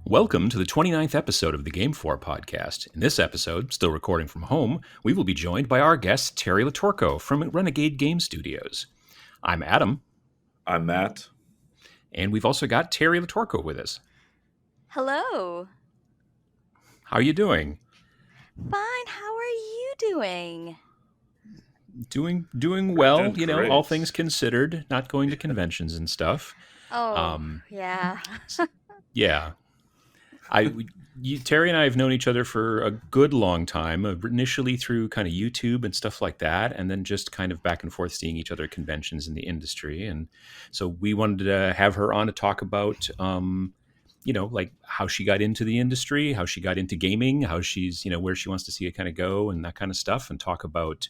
Welcome to the 29th episode of the GameFor Podcast. In this episode, still recording from home, we will be joined by our guest, Teri Litorco from Renegade Game Studios. I'm Adam. I'm Matt. And we've also got Teri Litorco with us. Hello. How are you doing? Fine. How are you doing? Doing well, Doing great. all things considered, not going to conventions and stuff. Yeah. Yeah. Teri and I have known each other for a good long time, initially through kind of YouTube and stuff like that, and then just kind of back and forth seeing each other at conventions in the industry. And so we wanted to have her on to talk about, like how she got into the industry, how she got into gaming, how she's, where she wants to see it kind of go and that kind of stuff, and talk about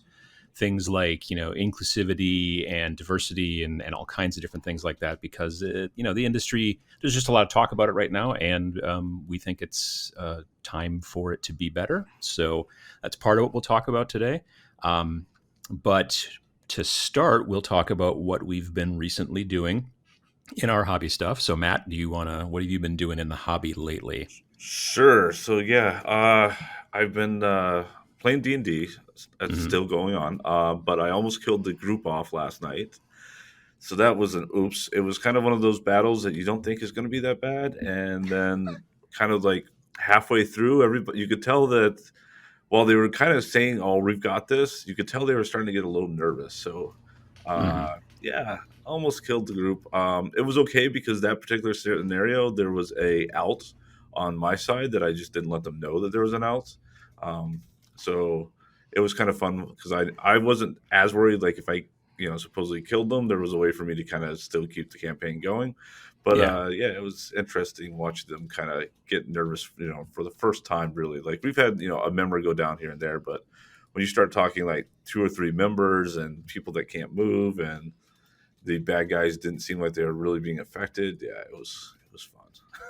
things like, inclusivity and diversity and all kinds of different things like that, because, the industry, there's just a lot of talk about it right now. And we think it's time for it to be better. So that's part of what we'll talk about today. But to start, we'll talk about what we've been recently doing in our hobby stuff. So Matt, what have you been doing in the hobby lately? Sure. So I've been playing D&D. It's still going on, but I almost killed the group off last night. So that was an oops. It was kind of one of those battles that you don't think is going to be that bad. And then kind of like halfway through, everybody, you could tell that while they were kind of saying, oh, we've got this, you could tell they were starting to get a little nervous. So, almost killed the group. It was okay because that particular scenario, there was a out on my side that I just didn't let them know that there was an out. So it was kind of fun because I wasn't as worried. Like if I, supposedly killed them, there was a way for me to kind of still keep the campaign going. But it was interesting watching them kind of get nervous, for the first time, really. Like we've had, a member go down here and there, but when you start talking like 2 or 3 members and people that can't move and the bad guys didn't seem like they were really being affected, it was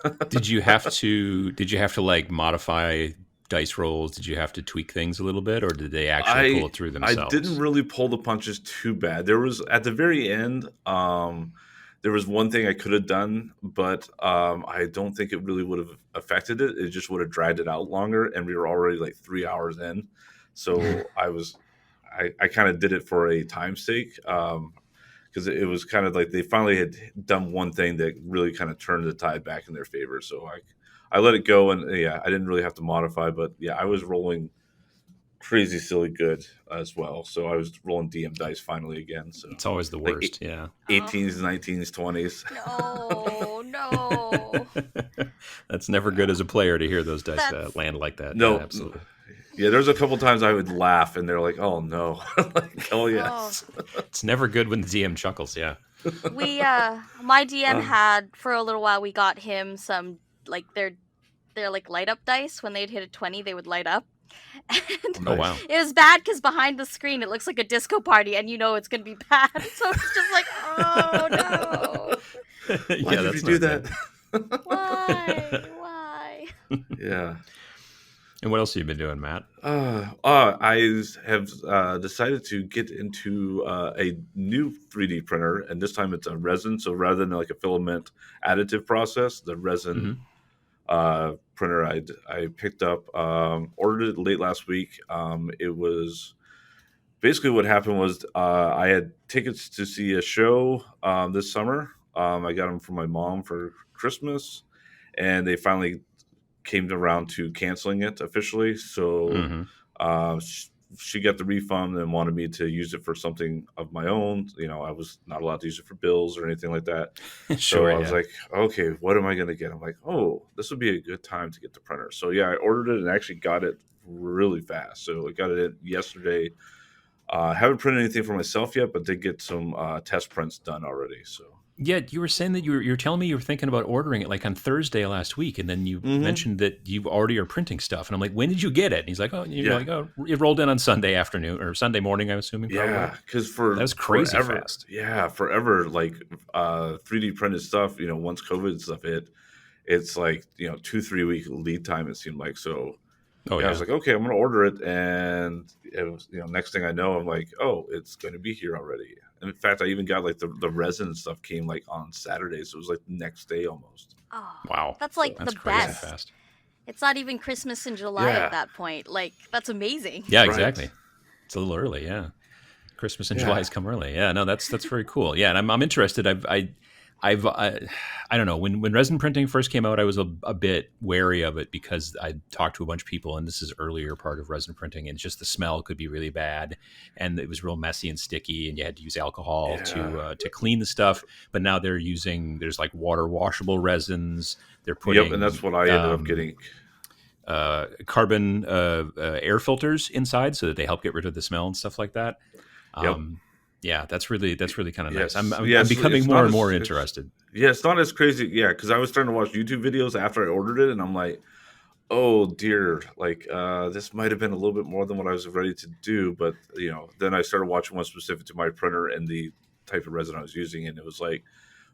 fun. Did you have to like modify dice rolls? Did you have to tweak things a little bit, or did they actually pull it through themselves? I didn't really pull the punches too bad. There was at the very end, there was one thing I could have done, but I don't think it really would have affected it. It just would have dragged it out longer, and we were already like 3 hours in. So I kind of did it for a time's sake, because it was kind of like they finally had done one thing that really kind of turned the tide back in their favor. So I let it go, and I didn't really have to modify, but I was rolling crazy silly good as well. So I was rolling DM dice finally again. So it's always the worst. 18s, 19s, 20s. No. That's never good as a player to hear those dice land like that. No, absolutely. Yeah, there's a couple times I would laugh, and they're like, "Oh no!" Like, "Oh yes." It's never good when the DM chuckles. Yeah. My DM had for a little while. We got him some like their like light up dice. When they'd hit a 20, they would light up. And oh wow! It was bad because behind the screen it looks like a disco party, and it's gonna be bad. So it's just like, oh no! Why did you do that? Why? Yeah. And what else have you been doing, Matt? I have decided to get into a new 3D printer, and this time it's a resin. So rather than like a filament additive process, the resin printer I picked up, ordered it late last week. It was basically what happened was I had tickets to see a show this summer. I got them from my mom for Christmas, and they finally came around to canceling it officially. So she got the refund and wanted me to use it for something of my own. I was not allowed to use it for bills or anything like that. Sure, so I was like, okay, what am I going to get? I'm like, oh, this would be a good time to get the printer. So I ordered it and actually got it really fast. So I got it in yesterday. Haven't printed anything for myself yet, but did get some test prints done already. So. Yeah, you were saying that you were telling me you were thinking about ordering it like on Thursday last week, and then you mentioned that you already are printing stuff, and I'm like, when did you get it? And he's like, it rolled in on Sunday afternoon or Sunday morning, I'm assuming. Probably. Yeah, because that was crazy forever, fast. Yeah, forever, like 3D printed stuff. Once COVID stuff hit, it's like 2-3 week lead time. It seemed like so. Oh Yeah, I yeah. was like, okay, I'm gonna order it, and it was, next thing I know, I'm like, oh, it's gonna be here already. And in fact, I even got like the resin stuff came like on Saturday, so it was like the next day almost. Oh, Wow. that's So like the That's crazy yeah, best. fast. It's not even Christmas in July at yeah, that point. Like, that's amazing. Yeah, right, exactly. It's a little early. Yeah. Christmas and yeah, July's come early. Yeah, no, that's very cool. Yeah, and I'm interested. I don't know, when resin printing first came out, I was a bit wary of it because I talked to a bunch of people, and this is earlier part of resin printing, and just the smell could be really bad, and it was real messy and sticky, and you had to use alcohol yeah. to clean the stuff. But now there's like water washable resins. They're Yep, and that's putting what I ended up getting. carbon air filters inside so that they help get rid of the smell and stuff like that. Yep. Yeah, that's really kind of nice. I'm Yes. I'm, I'm Yes. becoming It's more not and more as interested. yeah, it's not as crazy. Yeah, because I was starting to watch YouTube videos after I ordered it, and I'm like, oh dear, like this might have been a little bit more than what I was ready to do. But then I started watching one specific to my printer and the type of resin I was using, and it was like,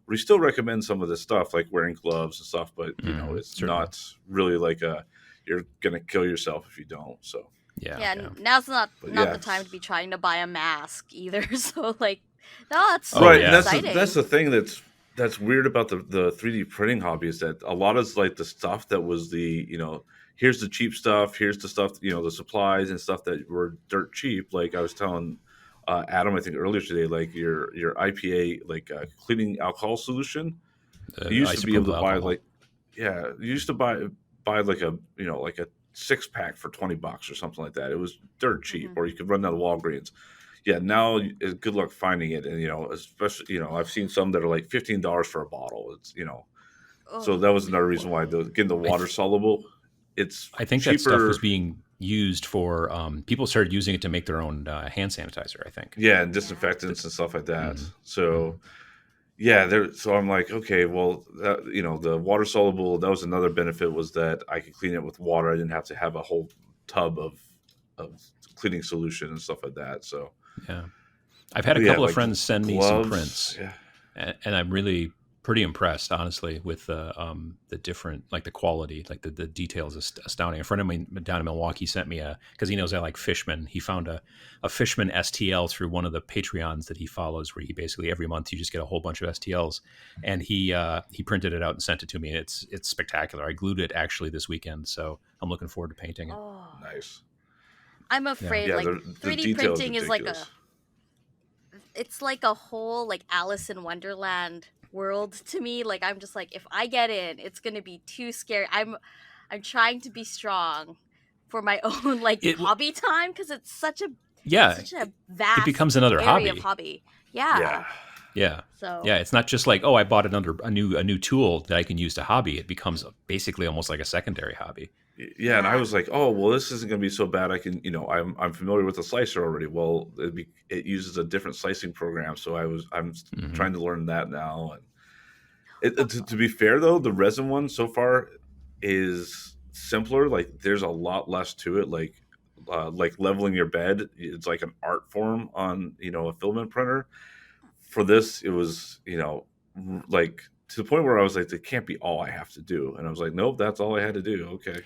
we still recommend some of this stuff, like wearing gloves and stuff, but it's Certainly. not really like you're gonna kill yourself if you don't. So Yeah, now's not but the time to be trying to buy a mask either. So like, no, it's Oh, right, yeah. and exciting. that's the thing that's weird about the 3D printing hobby is that a lot of like the stuff that was the here's the cheap stuff, here's the stuff the supplies and stuff that were dirt cheap. Like I was telling Adam, I think earlier today, like your IPA like cleaning alcohol solution. You used to be able to buy alcohol. you used to buy like a like a 6-pack for $20 or something like that. It was dirt cheap, or you could run down to Walgreens. Yeah, now good luck finding it, and especially I've seen some that are like $15 for a bottle. It's so that was another reason why getting the water soluble. It's I think cheaper. that stuff was being used for people started using it to make their own hand sanitizer, I think. Yeah, and disinfectants and stuff like that. So yeah, so I'm like, okay, well, the water soluble. That was another benefit, was that I could clean it with water. I didn't have to have a whole tub of cleaning solution and stuff like that. So yeah, I've had a But couple of like friends send me some gloves. prints, Yeah, and I'm really pretty impressed, honestly, with the different, like the quality, like the details is astounding. A friend of mine down in Milwaukee sent me because he knows I like Fishman. He found a Fishman STL through one of the Patreons that he follows, where he basically every month you just get a whole bunch of STLs, and he printed it out and sent it to me. And it's spectacular. I glued it actually this weekend, so I'm looking forward to painting it. Oh, nice. I'm afraid Yeah, like the 3D detail is printing is like ridiculous. it's like a whole like Alice in Wonderland world to me. Like I'm just like, if I get in, it's gonna be too scary. I'm trying to be strong for my own like hobby time, because it's such a vast it becomes another area of hobby. Yeah. So yeah, it's not just like, oh, I bought a new tool that I can use to hobby. It becomes basically almost like a secondary hobby. Yeah, and I was like, oh, well, this isn't going to be so bad. I can, I'm familiar with the slicer already. Well, it uses a different slicing program, so I'm trying to learn that now. And to be fair though, the resin one so far is simpler. Like there's a lot less to it. Like leveling your bed, it's like an art form on a filament printer. For this, it was like to the point where I was like, it can't be all I have to do. And I was like, nope, that's all I had to do. Okay.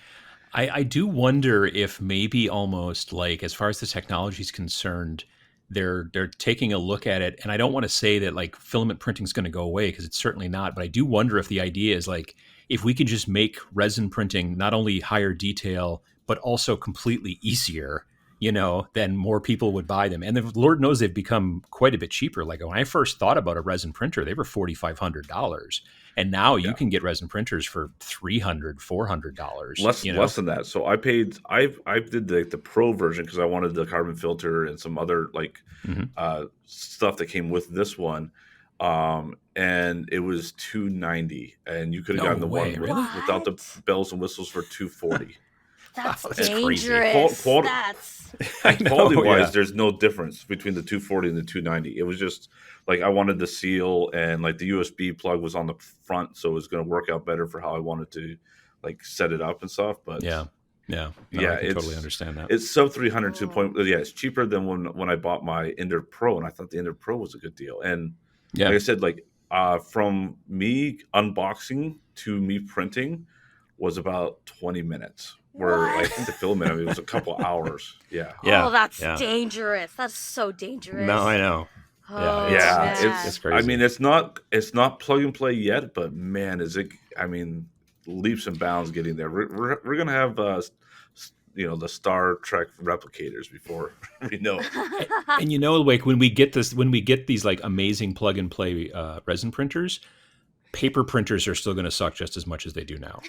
I do wonder if maybe almost like, as far as the technology is concerned, they're taking a look at it. And I don't want to say that like filament printing is going to go away, because it's certainly not. But I do wonder if the idea is like, if we could just make resin printing not only higher detail, but also completely easier, then more people would buy them. And Lord knows they've become quite a bit cheaper. Like when I first thought about a resin printer, they were $4,500. And now you can get resin printers for $300, $400. Less than that. So I paid. I did the pro version because I wanted the carbon filter and some other like stuff that came with this one, and it was $290, and you could have gotten the one without the bells and whistles for $240. That's dangerous. Quality wise, there's no difference between the $240 and the $290. It was just like I wanted the seal, and like the USB plug was on the front, so it was going to work out better for how I wanted to like set it up and stuff. But I can totally understand that. It's sub 300 to the point. Yeah, it's cheaper than when I bought my Ender Pro, and I thought the Ender Pro was a good deal. And like I said, like from me unboxing to me printing was about 20 minutes. where I What? think the filament, it was a couple hours. Yeah. Yeah. Oh, that's yeah. dangerous. That's so dangerous. No, I know. Oh, Yeah, man. it's I crazy. mean, it's not plug and play yet, but man, is it? I mean, leaps and bounds getting there. We're gonna have the Star Trek replicators before we know it. And like when we get these like amazing plug and play resin printers, paper printers are still going to suck just as much as they do now.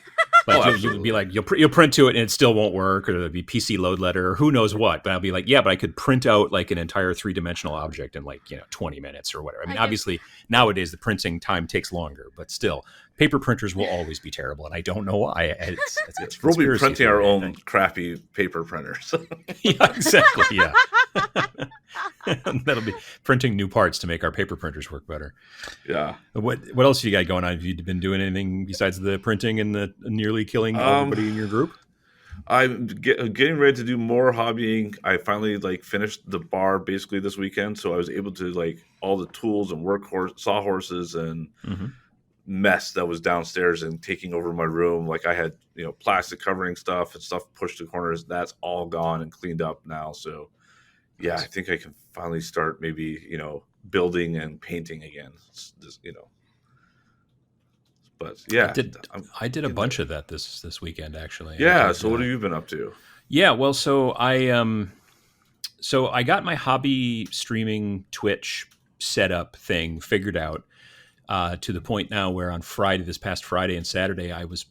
Like you'll be like you'll print to it and it still won't work, or there'll be PC load letter or who knows what. But I'll be like, yeah, but I could print out like an entire 3-dimensional object in like 20 minutes or whatever. I mean, obviously nowadays the printing time takes longer, but still, paper printers will always be terrible, and I don't know why. It's We'll be printing our own crappy paper printers. Yeah, exactly. Yeah. That'll be printing new parts to make our paper printers work better. Yeah. What else have you got going on? Have you been doing anything besides the printing and the nearly killing everybody in your group? I'm getting ready to do more hobbying. I finally finished the bar basically this weekend, so I was able to all the tools and sawhorses and mess that was downstairs and taking over my room. Like I had plastic covering stuff and stuff pushed to corners. That's all gone and cleaned up now. So yeah, I think I can finally start maybe building and painting again. But yeah, I did a bunch of that this weekend actually. Yeah. So what have you been up to? Yeah. Well, so I got my hobby streaming Twitch setup thing figured out to the point now where on this past Friday and Saturday, I was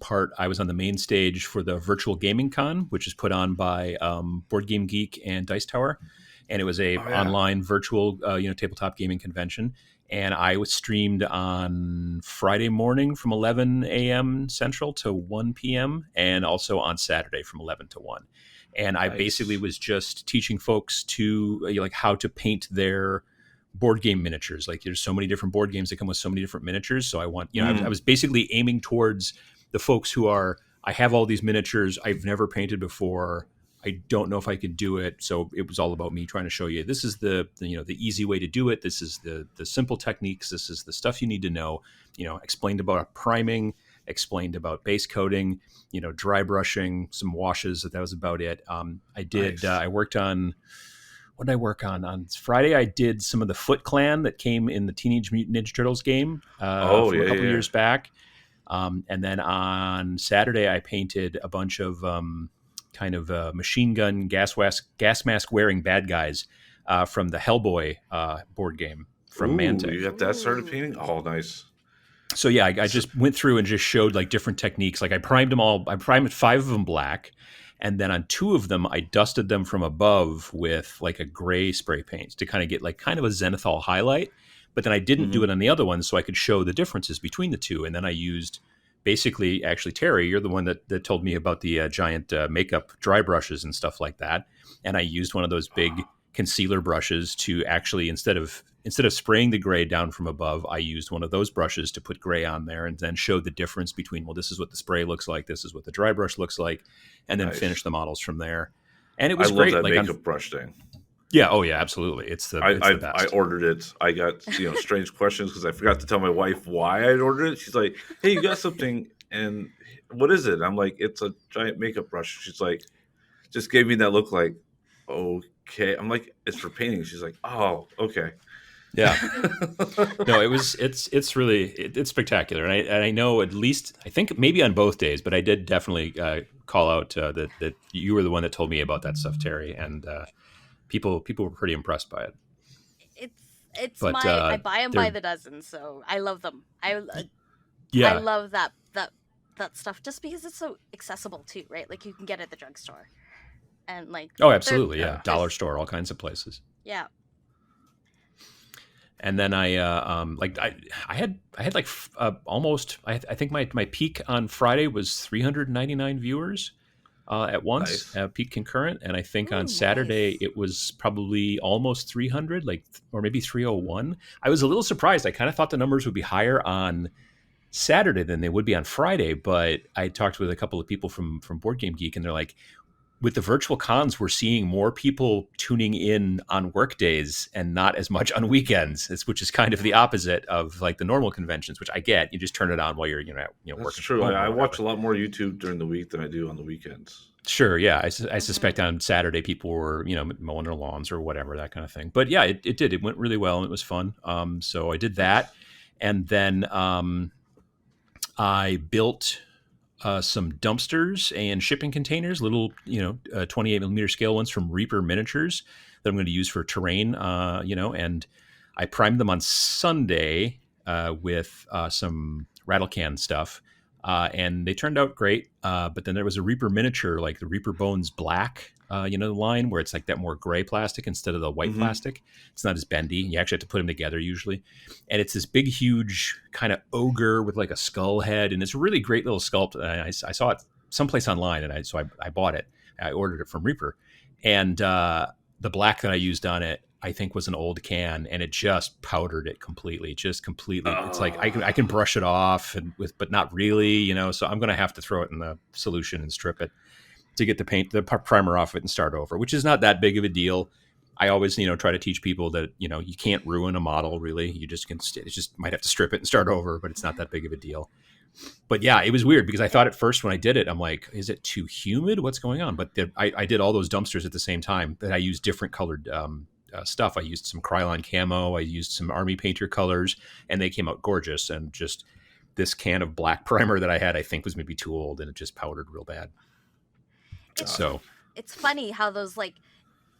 on the main stage for the virtual gaming con, which is put on by Board Game Geek and Dice Tower. And it was a online virtual, tabletop gaming convention. And I was streamed on Friday morning from 11 a.m. Central to 1 p.m. and also on Saturday from 11 to 1. And I basically was just teaching folks to how to paint their board game miniatures. Like there's so many different board games that come with so many different miniatures. So I want, I was basically aiming towards the folks who I have all these miniatures I've never painted before. I don't know if I could do it. So it was all about me trying to show you, this is the easy way to do it. This is the simple techniques. This is the stuff you need to know, explained about priming, explained about base coating, dry brushing, some washes. That was about it. I worked on, what did I work on? On Friday, I did some of the Foot Clan that came in the Teenage Mutant Ninja Turtles game from a couple years back. And then on Saturday, I painted a bunch of machine gun gas mask wearing bad guys from the Hellboy board game from Mantic. You got that started painting? Oh, nice. So yeah, I just went through and just showed different techniques. Like I primed them all. I primed 5 of them black. And then on 2 of them, I dusted them from above with a gray spray paint to kind of get kind of a zenithal highlight. But then I didn't do it on the other ones so I could show the differences between the 2. And then I used basically, actually, Teri, you're the one that told me about the giant makeup dry brushes and stuff like that. And I used one of those big concealer brushes to actually, instead of spraying the gray down from above, I used one of those brushes to put gray on there and then showed the difference between, well, this is what the spray looks like, this is what the dry brush looks like, and then finish the models from there. And it was great. I love that makeup brush thing. Yeah. Oh, yeah. Absolutely. It's the best. I ordered it. I got strange questions because I forgot to tell my wife why I ordered it. She's like, "Hey, you got something, and what is it?" I'm like, "It's a giant makeup brush." She's like, just gave me that look like, okay. I'm like, "It's for painting." She's like, "Oh, okay." Yeah. No, it's really spectacular, and I know at least, I think maybe on both days, but I did definitely call out that you were the one that told me about that stuff, Teri, and people were pretty impressed by it. I buy them by the dozen, so I love them. I love that stuff just because it's so accessible too, right? Like you can get it at the drugstore, and oh, absolutely, yeah, dollar store, all kinds of places. Yeah. And then I had almost, I think my peak on Friday was 399 viewers at once, peak concurrent, and I think on Saturday it was probably almost 300, or maybe 301. I was a little surprised. I kind of thought the numbers would be higher on Saturday than they would be on Friday, but I talked with a couple of people from Board Game Geek, and they're like, with the virtual cons, we're seeing more people tuning in on work days and not as much on weekends, which is kind of the opposite of like the normal conventions, which I get. You just turn it on while you're That's working true. from home I or watch whatever. a lot more YouTube during the week than I do on the weekends. Sure, yeah. I suspect on Saturday people were, mowing their lawns or whatever, that kind of thing. But yeah, it did. It went really well and it was fun. So I did that. And then I built some dumpsters and shipping containers, little, 28 millimeter scale ones from Reaper Miniatures that I'm going to use for terrain, and I primed them on Sunday with some rattle can stuff. And they turned out great. But then there was a Reaper miniature, like the Reaper Bones Black, the line where it's like that more gray plastic instead of the white plastic. It's not as bendy. You actually have to put them together usually. And it's this big, huge kind of ogre with like a skull head. And it's a really great little sculpt. I saw it someplace online and I bought it. I ordered it from Reaper. And the black that I used on it, I think was an old can, and it just powdered it completely. It's like I can brush it off but not really, So I'm going to have to throw it in the solution and strip it to get the primer off it and start over, which is not that big of a deal. I always, try to teach people that, you can't ruin a model really. You just might have to strip it and start over, but it's not that big of a deal. But yeah, it was weird because I thought at first when I did it, I'm like, is it too humid? What's going on? But I did all those dumpsters at the same time, that I used different colored stuff. I used some Krylon camo. I used some Army Painter colors, and they came out gorgeous. And just this can of black primer that I had, I think was maybe too old, and it just powdered real bad. It's funny how those like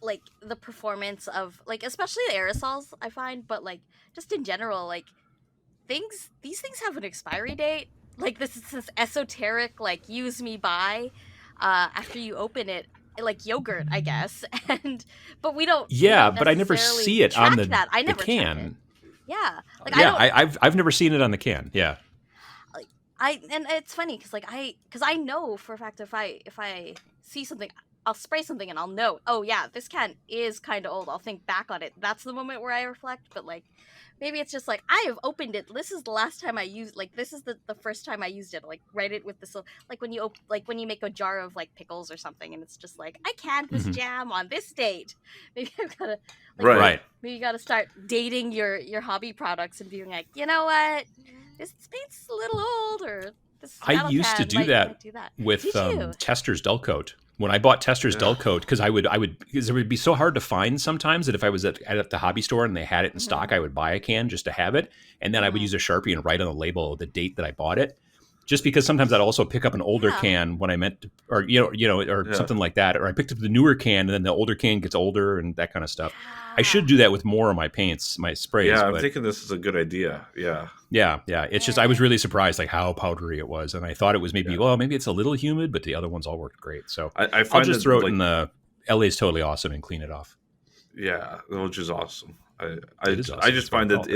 the performance of like, especially the aerosols, I find, but like just in general, like these things have an expiry date. Like this is this esoteric, like use me by after you open it, like yogurt, I guess. But we don't. Yeah, we don't but I never see it on the can. Yeah, like I've never seen it on the can. Yeah. And it's funny because I know for a fact if I see something, I'll spray something and I'll know, oh yeah, this can is kind of old. I'll think back on it. That's the moment where I reflect. But like, maybe it's just like, I have opened it. This is the last time I used, like, this is the first time I used it. Like, write it with this, like when you make a jar of like pickles or something, and it's just like, I canned this jam on this date. Maybe I've got to, like, right. Maybe you got to start dating your hobby products and being like, you know what, this paint's a little old, or this. I used to do that with Tester's Dull Coat. When I bought Tester's Dull Coat, because because it would be so hard to find sometimes that if I was at the hobby store and they had it in stock, I would buy a can just to have it, and then I would use a Sharpie and write on the label the date that I bought it. Just because sometimes I'd also pick up an older can when I meant to, or something like that, or I picked up the newer can and then the older can gets older and that kind of stuff. I should do that with more of my paints, my sprays. Yeah, I'm thinking this is a good idea. Yeah. It's just I was really surprised like how powdery it was, and I thought it was maybe maybe it's a little humid, but the other ones all worked great. So I find I'll just throw it in the LA's Totally Awesome and clean it off. Yeah, which is awesome. I just find that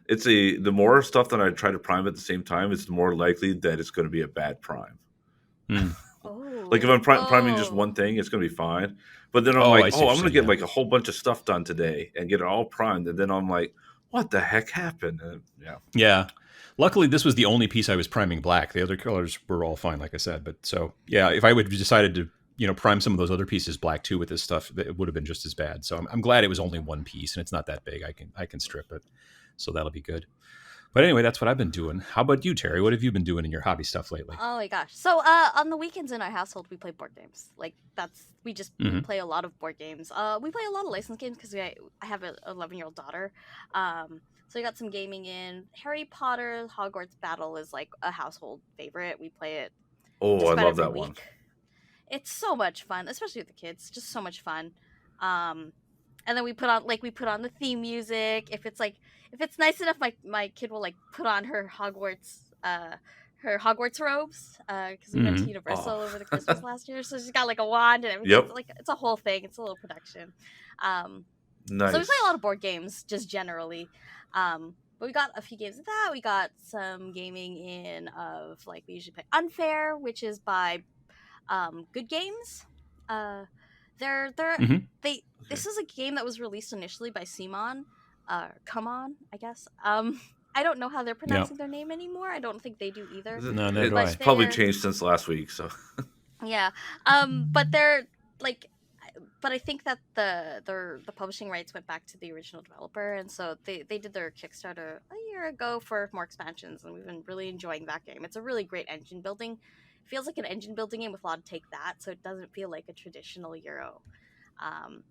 it's the more stuff that I try to prime at the same time, it's more likely that it's going to be a bad prime. Like if I'm priming just one thing, it's going to be fine. But then I'm I'm going to get like a whole bunch of stuff done today and get it all primed, and then I'm like, what the heck happened? Yeah. Luckily, this was the only piece I was priming black. The other colors were all fine, like I said. But so yeah, if I would have decided to prime some of those other pieces black too with this stuff, it would have been just as bad. So I'm glad it was only one piece and it's not that big. I can strip it, so that'll be good. But anyway, that's what I've been doing. How about you, Teri? What have you been doing in your hobby stuff lately? Oh my gosh. So on the weekends in our household, we play board games. Like we just play a lot of board games. We play a lot of licensed games because I have an 11-year-old daughter. So we got some gaming in. Harry Potter Hogwarts Battle is like a household favorite. We play it. Oh, I love that one. It's so much fun, especially with the kids. Just so much fun. And then we put on the theme music. If it's nice enough, my kid will like put on her Hogwarts robes because we went to Universal over the Christmas last year. So she's got like a wand and everything. Yep. It's a whole thing. It's a little production. Nice. So we play a lot of board games just generally. But we got a few games of that. We got some gaming in of like we usually play Unfair, which is by Good Games. This is a game that was released initially by Simon. Come on, I guess. I don't know how they're pronouncing their name anymore. I don't think they do either. No, it's probably changed since last week. So Yeah. But they're like, but I think that the publishing rights went back to the original developer, and so they did their Kickstarter a year ago for more expansions, and we've been really enjoying that game. It's a really great engine building. It feels like an engine building game with a lot of take that, so it doesn't feel like a traditional Euro. Um,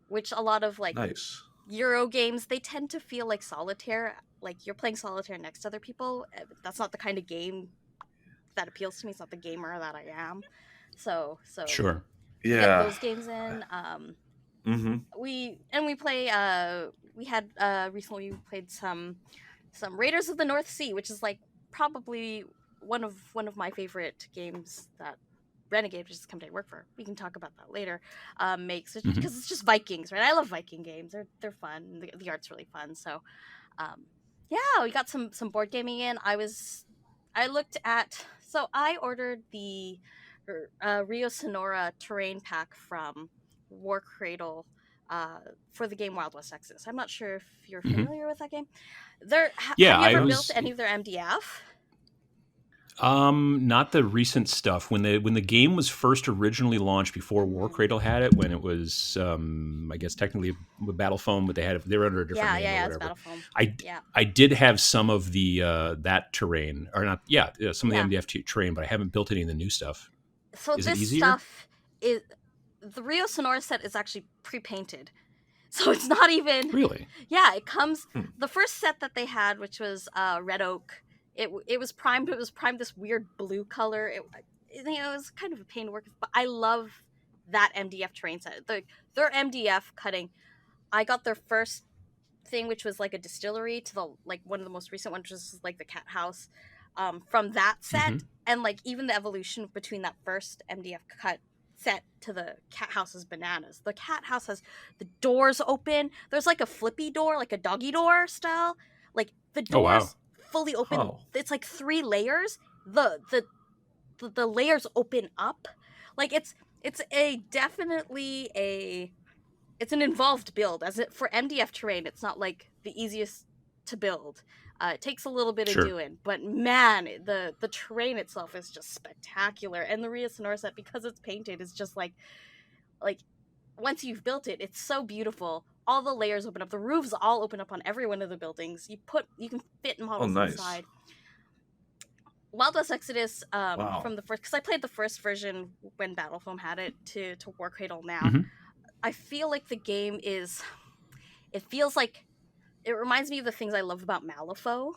which a lot of like Nice. Euro games, they tend to feel like solitaire, like you're playing solitaire next to other people. That's not the kind of game that appeals to me. It's not the gamer that I am. So Sure. to get Yeah. those games in, Mm-hmm. we play. We had recently we played some Raiders of the North Sea, which is like probably one of my favorite games that Renegade, which is the company I work for, we can talk about that later, makes, because it's just Vikings, right? I love Viking games. They're fun. The art's really fun. So, yeah, we got some board gaming in. I ordered the Rio Sonora terrain pack from War Cradle for the game Wild West Exodus. I'm not sure if you're familiar with that game. Yeah, have you I ever was built any of their MDF? not the recent stuff. When the game was first originally launched before War Cradle had it, when it was I guess technically a Battle Foam, but they were under a different name or It's whatever. Battle Foam. I did have some of the that terrain, or not, some of the MDF terrain, but I haven't built any of the new stuff. So Is it this easier? stuff is the Rio Sonora set is actually pre-painted. So it's not even Really? Yeah, it comes the first set that they had, which was Red Oak. It was primed. It was primed this weird blue color. It was kind of a pain to work with, but I love that MDF terrain set. Their MDF cutting. I got their first thing, which was like a distillery, to the like one of the most recent ones, which was like the cat house, from that set, and like even the evolution between that first MDF cut set to the cat house is bananas. The cat house has the doors open. There's like a flippy door, like a doggy door style. Like the doors fully open. Oh. It's like 3 layers. The layers open up. Like it's an involved build. For MDF terrain, it's not like the easiest to build. It takes a little bit of doing, but man, the terrain itself is just spectacular. And the Rio Sonora set, because it's painted, is just like once you've built it, it's so beautiful. All the layers open up. The roofs all open up on every one of the buildings. You can fit models inside. Wild West Exodus, from the first, because I played the first version when Battle Foam had it to War Cradle now. I feel like the game it feels like, it reminds me of the things I love about Malifaux.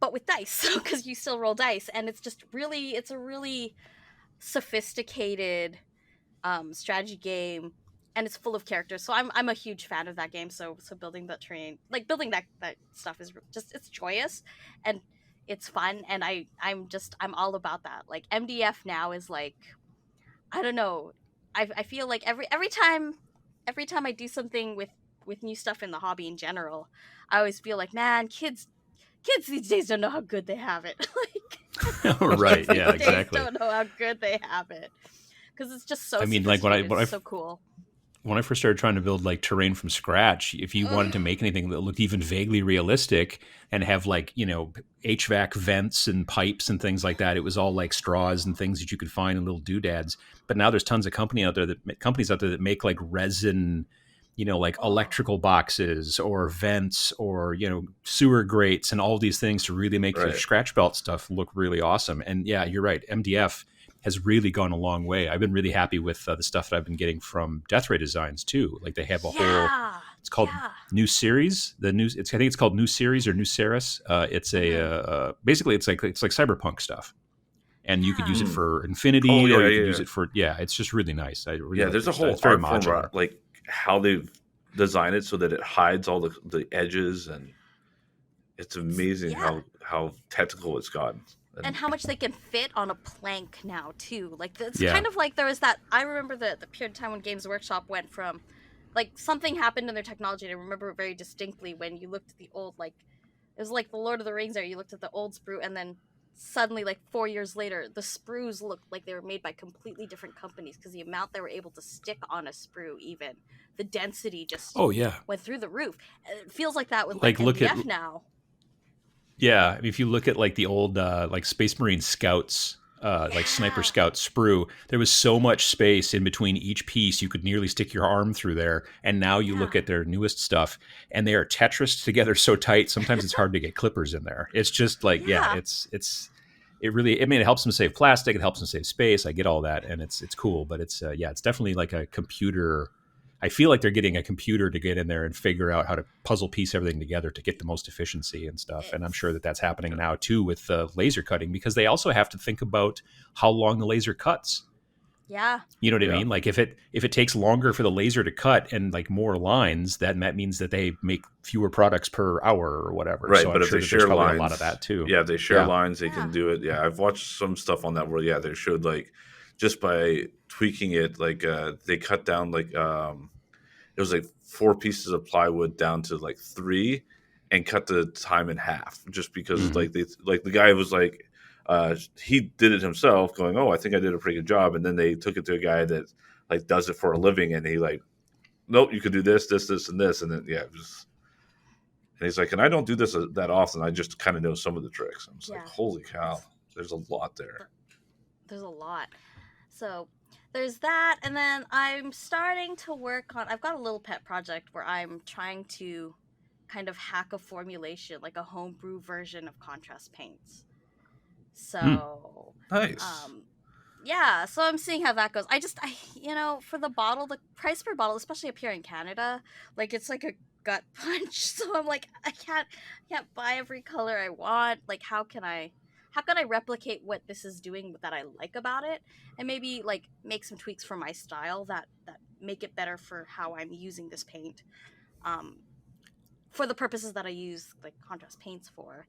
But with dice, because you still roll dice, and it's a really sophisticated strategy game, and it's full of characters. So I'm a huge fan of that game. So building that terrain, like building that stuff, is just, it's joyous and it's fun, and I'm all about that. Like MDF now is like, I don't know, I feel like every time I do something with new stuff in the hobby in general, I always feel like, man, kids these days don't know how good they have it. Right? Yeah, exactly. Don't know how good they have it, because it's just so. I mean, like when so cool. When I first started trying to build like terrain from scratch, if you wanted to make anything that looked even vaguely realistic and have like, HVAC vents and pipes and things like that, it was all like straws and things that you could find in little doodads. But now there's tons of companies out there that make like resin, electrical boxes or vents or, sewer grates and all these things to really make the scratch belt stuff look really awesome. And yeah, you're right. MDF has really gone a long way. I've been really happy with the stuff that I've been getting from Death Ray Designs too. Like they have a whole, it's called New Series. I think it's called New Series or New Ceres. It's a basically it's like cyberpunk stuff, and you could use it for Infinity, or you could use it for it's just really nice. There's a whole art form, like how they've designed it so that it hides all the edges, and it's amazing how technical it's gotten. And how much they can fit on a plank now too. Like it's kind of like there was that. I remember the period of time when Games Workshop went from, like, something happened in their technology. And I remember it very distinctly when you looked at the old, like, it was like the Lord of the Rings there. You looked at the old sprue, and then suddenly, like 4 years later, the sprues looked like they were made by completely different companies, because the amount they were able to stick on a sprue, even the density just went through the roof. It feels like that with like MDF now. Yeah, I mean, if you look at like the old like Space Marine Scouts, like Sniper Yeah. Scout sprue, there was so much space in between each piece you could nearly stick your arm through there. And now you Yeah. look at their newest stuff, and they are Tetris together so tight. Sometimes it's hard to get clippers in there. It's just like, yeah, Yeah. it really. I mean, it helps them save plastic. It helps them save space. I get all that, and it's cool. But it's yeah, it's definitely like a computer. I feel like they're getting a computer to get in there and figure out how to puzzle piece everything together to get the most efficiency and stuff. And I'm sure that that's happening now too with laser cutting, because they also have to think about how long the laser cuts. Yeah. You know what I Yeah. mean? Like if it takes longer for the laser to cut and like more lines, then that means that they make fewer products per hour or whatever. Right, So but I'm if sure they that there's share probably lines, a lot of that too. yeah, if they share Yeah. lines, they Yeah. can do it. Yeah, I've watched some stuff on that where they showed like just by tweaking it, like they cut down like it was like 4 pieces of plywood down to like 3, and cut the time in half, just because Mhm. like the guy was like he did it himself, going, oh, I think I did a pretty good job, and then they took it to a guy that like does it for a living, and he like, nope, you could do this, and this, and then yeah, just. And he's like, and I don't do this that often. I just kind of know some of the tricks. I'm just like, Yeah. holy cow, there's a lot there. There's a lot. So there's that, and then I'm starting to work on. I've got a little pet project where I'm trying to kind of hack a formulation, like a homebrew version of contrast paints. So, Nice. yeah. So I'm seeing how that goes. For the bottle, the price per bottle, especially up here in Canada, like it's like a gut punch. So I'm like, I can't buy every color I want. Like, how can I replicate what this is doing that I like about it, and maybe like make some tweaks for my style that make it better for how I'm using this paint, for the purposes that I use like contrast paints for,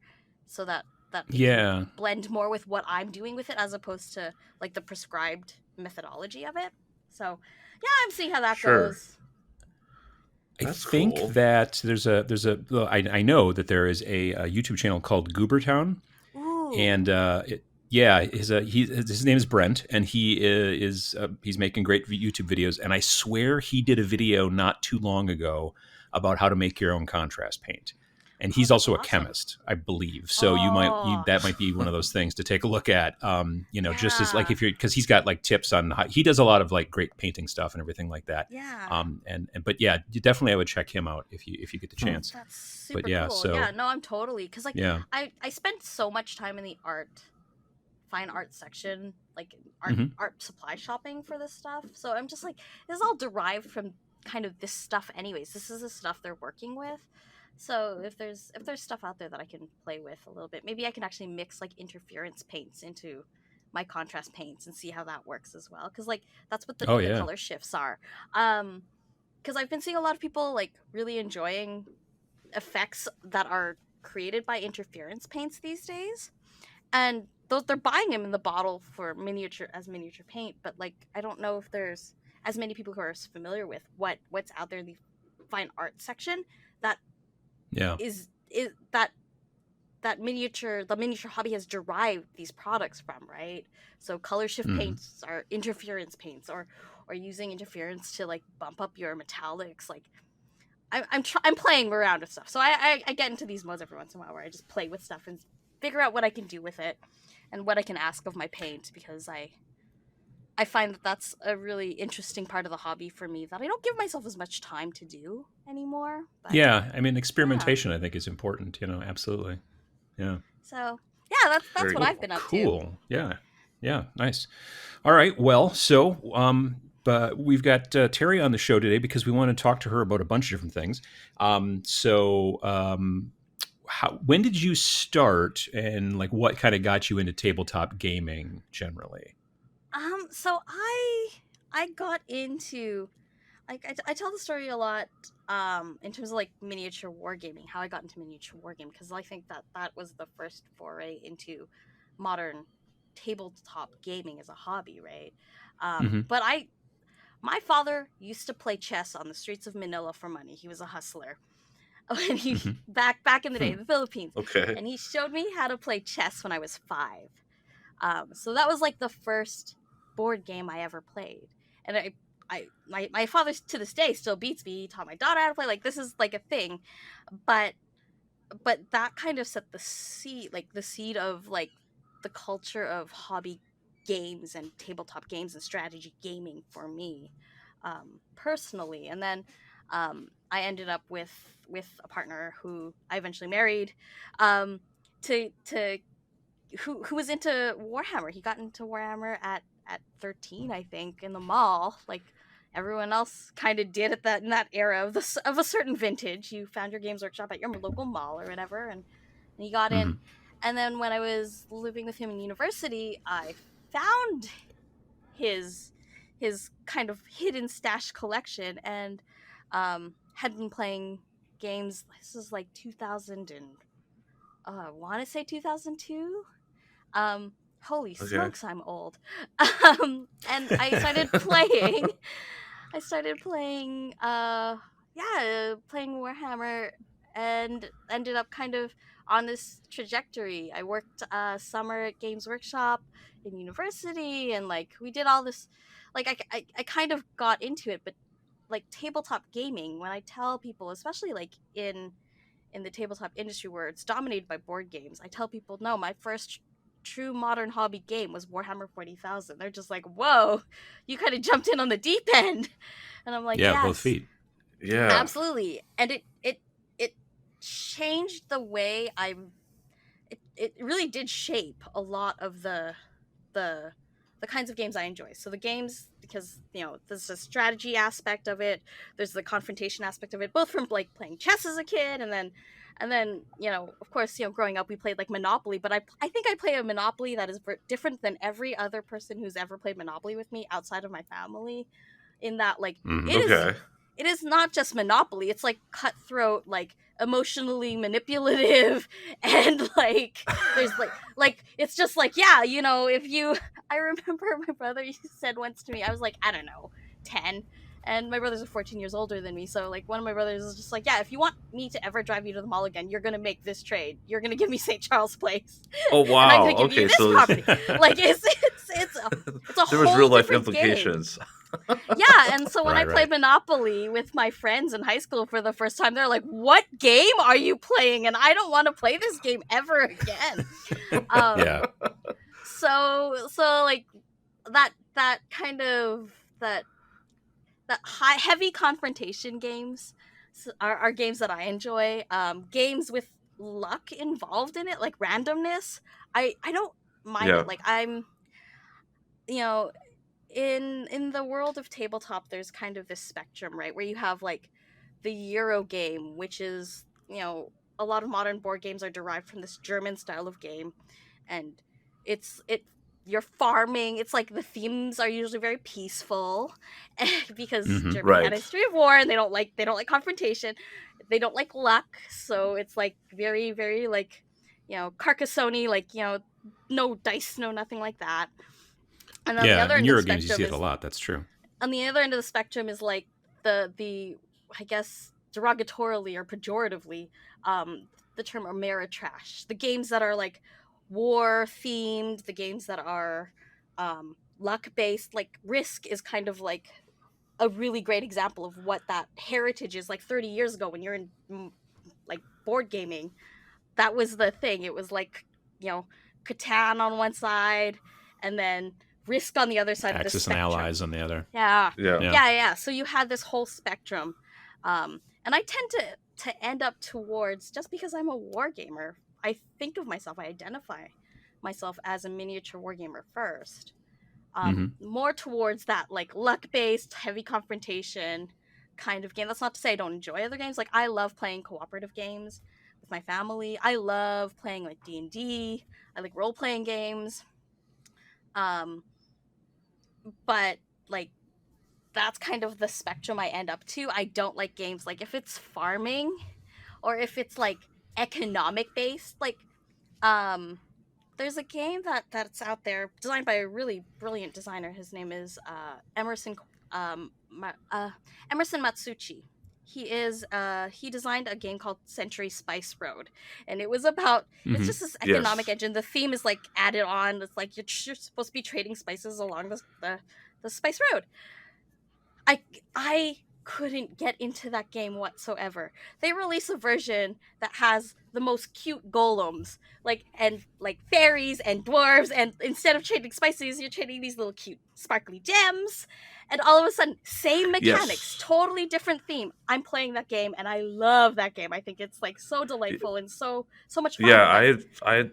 so that it Yeah. can blend more with what I'm doing with it as opposed to like the prescribed methodology of it. So yeah, I'm seeing how that Sure. goes. I That's think cool. that well, I know that there is a YouTube channel called Goober Town, Ooh. and his name is Brent, and he's making great YouTube videos. And I swear he did a video not too long ago about how to make your own contrast paint. And he's that's also a awesome. chemist, I believe. So that might be one of those things to take a look at. Just as like because he's got like tips on he does a lot of like great painting stuff and everything like that. Yeah. But yeah, I would check him out if you get the chance. That's super But yeah, cool. so Yeah, no, I'm totally, because like yeah. I spent so much time in the fine art section, like art supply shopping for this stuff. So I'm just like, this is all derived from kind of this stuff anyways. This is the stuff they're working with. So if there's stuff out there that I can play with a little bit, maybe I can actually mix like interference paints into my contrast paints and see how that works as well, because like that's what the color shifts are. Because I've been seeing a lot of people like really enjoying effects that are created by interference paints these days, and they're buying them in the bottle for miniature paint. But like, I don't know if there's as many people who are familiar with what's out there in the fine art section that is that the miniature hobby has derived these products from, right? So color shift paints are interference paints, or using interference to like bump up your metallics. Like I'm playing around with stuff. So I get into these modes every once in a while where I just play with stuff and figure out what I can do with it and what I can ask of my paint, because I find that that's a really interesting part of the hobby for me that I don't give myself as much time to do anymore. But, yeah, I mean, experimentation I think is important, absolutely. Yeah. So yeah, that's what I've been up to. Cool. Yeah. Yeah. Nice. All right. Well, so but we've got Teri on the show today because we want to talk to her about a bunch of different things. When did you start, and like what kind of got you into tabletop gaming generally? So I got into, like, I tell the story a lot in terms of like miniature wargaming, how I got into miniature wargaming, because I think that was the first foray into modern tabletop gaming as a hobby, right? But my father used to play chess on the streets of Manila for money. He was a hustler. When he back in the day in the Philippines. Okay. And he showed me how to play chess when I was 5. So that was like the first board game I ever played. And my father to this day still beats me. He taught my daughter how to play. Like, this is like a thing. But but that kind of set the seed of like the culture of hobby games and tabletop games and strategy gaming for me, personally. And then I ended up with a partner who I eventually married, to who was into Warhammer. He got into Warhammer at 13, I think, in the mall, like everyone else kind of did at that in that era of a certain vintage. You found your Games Workshop at your local mall or whatever, and he got in. And then when I was living with him in university, I found his kind of hidden stash collection, and had been playing games. This is like 2000 and I want to say 2002. Holy smokes, I'm old. And I started playing. Playing Warhammer, and ended up kind of on this trajectory. I worked summer at Games Workshop in university, and like we did all this. Like I kind of got into it, but like tabletop gaming. When I tell people, especially like in the tabletop industry where it's dominated by board games, I tell people, no, my first true modern hobby game was Warhammer 40,000. They're just like, whoa, you kind of jumped in on the deep end. And I'm like, yeah, yes, both feet. Yeah, absolutely. And it changed the way it really did shape a lot of the kinds of games I enjoy. So the games, because there's the strategy aspect of it, there's the confrontation aspect of it, both from like playing chess as a kid, and then of course, growing up we played like Monopoly, but I think I play a Monopoly that is different than every other person who's ever played Monopoly with me outside of my family, in that like it is not just Monopoly. It's like cutthroat, like emotionally manipulative, and like there's like it's just like, yeah, if you. I remember my brother said once to me, I was like, I don't know, 10, and my brothers are 14 years older than me. So like one of my brothers is just like, yeah, if you want me to ever drive you to the mall again, you're gonna make this trade. You're gonna give me St. Charles Place. Oh wow! And I'm gonna give you this property. Like it's a there was whole real life different implications. Game. Yeah, and so when I played right. Monopoly with my friends in high school for the first time, they're like, "What game are you playing?" And I don't want to play this game ever again. Yeah. So like that kind of that heavy confrontation games are games that I enjoy. Games with luck involved in it, like randomness. I don't mind it. Like I'm, in the world of tabletop, there's kind of this spectrum, right, where you have like the Euro game, which is, a lot of modern board games are derived from this German style of game, and you're farming. It's like the themes are usually very peaceful, because Germany had a history of war, and they don't like confrontation, they don't like luck, so it's like very, very like, Carcassonne, like, no dice, no nothing like that. And on the other end in of the Eurogames you see it spectrum a lot. That's true. On the other end of the spectrum is like the I guess derogatorily or pejoratively, the term Ameritrash. The games that are like war themed, the games that are luck based. Like Risk is kind of like a really great example of what that heritage is. Like 30 years ago, when you're in like board gaming, that was the thing. It was like, Catan on one side, and then Risk on the other side of the spectrum. Axis and Allies on the other. Yeah. So you had this whole spectrum, and I tend to end up towards, just because I'm a wargamer, I think of myself, I identify myself as a miniature wargamer first. More towards that like luck-based, heavy confrontation kind of game. That's not to say I don't enjoy other games. Like I love playing cooperative games with my family. I love playing like D&D. I like role-playing games. But like that's kind of the spectrum I end up to. I don't like games like if it's farming or if it's like economic based. Like there's a game that's out there designed by a really brilliant designer. His name is Emerson Matsuchi. He designed a game called Century Spice Road, and it was about it's just this economic engine. The theme is like added on. It's like you're supposed to be trading spices along the spice road. I couldn't get into that game whatsoever. They release a version that has the most cute golems, and fairies and dwarves, and instead of trading spices, you're trading these little cute sparkly gems. And all of a sudden, same mechanics, Yes. totally different theme. I'm playing that game and I love that game. I think it's like so delightful and so much fun. Yeah, But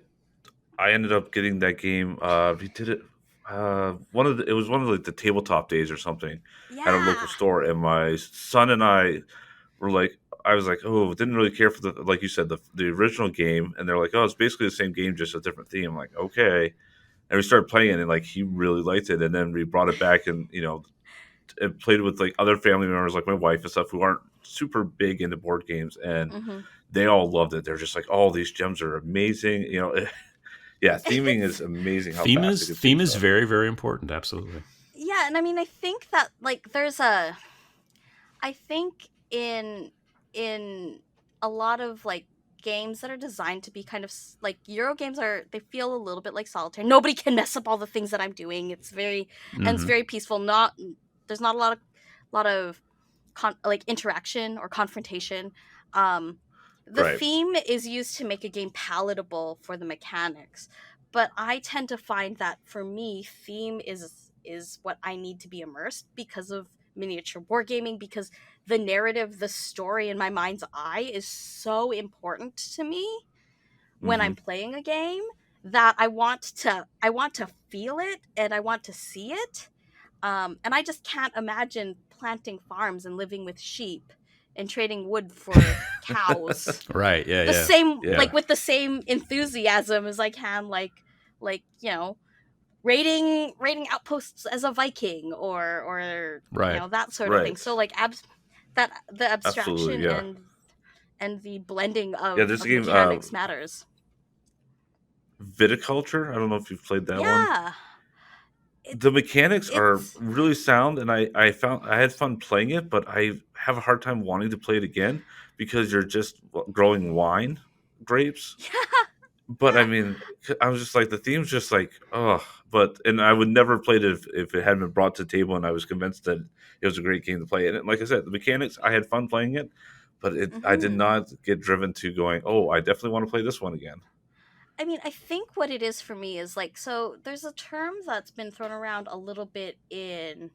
I ended up getting that game. We did it. It was one of like the tabletop days or something at a local yeah. store, and my son and I were like, I was like, oh, didn't really care for the, like you said, the original game, and they're like, oh, it's basically the same game, just a different theme. I'm like, okay, and we started playing it, and like he really liked it, and then we brought it back, and and played with like other family members, like my wife and stuff, who aren't super big into board games, and Mm-hmm. they all loved it. They're just like, oh, these gems are amazing, Yeah, theming is amazing. How fast it can Theme change is stuff. very, very important. Absolutely. Yeah, and I mean, I think that I think in a lot of like games that are designed to be kind of like Euro games they feel a little bit like solitaire. Nobody can mess up all the things that I'm doing. It's Mm-hmm. very peaceful. There's not a lot of interaction or confrontation. The Right. theme is used to make a game palatable for the mechanics, but I tend to find that for me, theme is what I need to be immersed because of miniature wargaming, because the narrative, the story in my mind's eye is so important to me when Hmm. I'm playing a game that I want to feel it and I want to see it. And I just can't imagine planting farms and living with sheep and trading wood for cows Right. Yeah. the Yeah. same Yeah. like with the same enthusiasm as I can raiding outposts as a Viking or Right. that sort of thing. Right. So like the Absolutely. abstraction Yeah. and the blending Yeah. of There's a game, mechanics matters. Viticulture. I don't know if you've played that one. Yeah. The mechanics are It's really sound, and I found I had fun playing it, but I have a hard time wanting to play it again because you're just growing wine grapes. yeah. But I mean, I was just like, the theme's just like, oh, and I would never have played it if it hadn't been brought to the table and I was convinced that it was a great game to play. And like I said, the mechanics, I had fun playing it, but I did Mhm. not get driven to going, oh, I definitely want to play this one again. I mean, I think what it is for me is so there's a term that's been thrown around a little bit in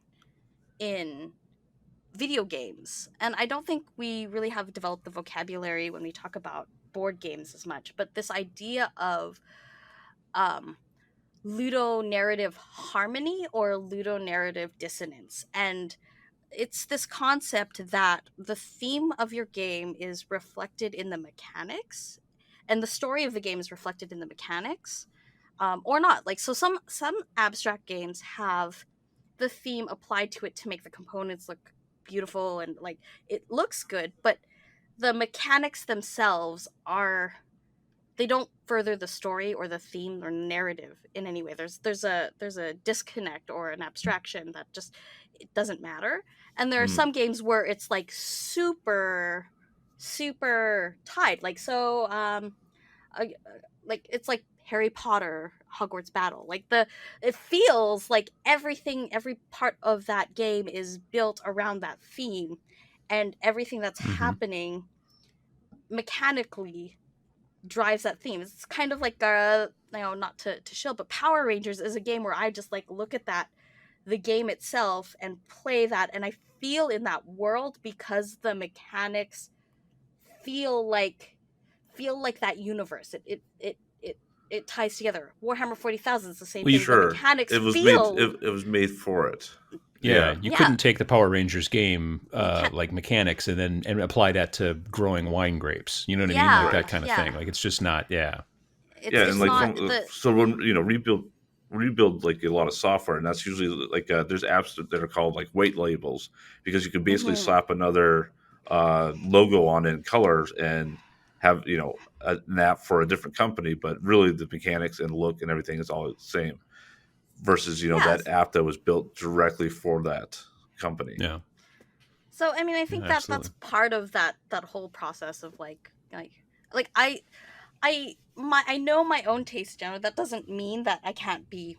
video games, and I don't think we really have developed the vocabulary when we talk about board games as much, but this idea of um ludonarrative harmony or ludonarrative dissonance. And it's this concept that the theme of your game is reflected in the mechanics, and the story of the game is reflected in the mechanics, or not. So some abstract games have the theme applied to it to make the components look beautiful and like it looks good, but the mechanics themselves they don't further the story or the theme or narrative in any way. There's a disconnect or an abstraction that just it doesn't matter. And there are Mm. some games where it's like super tied. Uh, it's like Harry Potter Hogwarts Battle. It feels like every part of that game is built around that theme, and everything that's Mm-hmm. happening mechanically drives that theme. It's kind of like not to shill, but Power Rangers is a game where I just like look at the game itself and play that, and I feel in that world because the mechanics feel like that universe. It ties together. Warhammer 40,000 is the same thing. The Sure, mechanics it was made. feel It was made for it. Yeah, Yeah. you yeah. couldn't take the Power Rangers game You can't. like mechanics and apply that to growing wine grapes. You know what I mean? Yeah. Like that Right. kind of Yeah. thing. Like it's just not. Yeah. It's Yeah, just and like not from the so when rebuild like a lot of software, and that's usually like there's apps that are called like weight labels, because you can basically Mhm. slap another logo on it in colors and have an app for a different company, but really the mechanics and look and everything is all the same. Versus that yes. app that was built directly for that company. Yeah. So I mean, I Yeah, think that's absolutely. part of that whole process of like I know my own taste, That doesn't mean that I can't be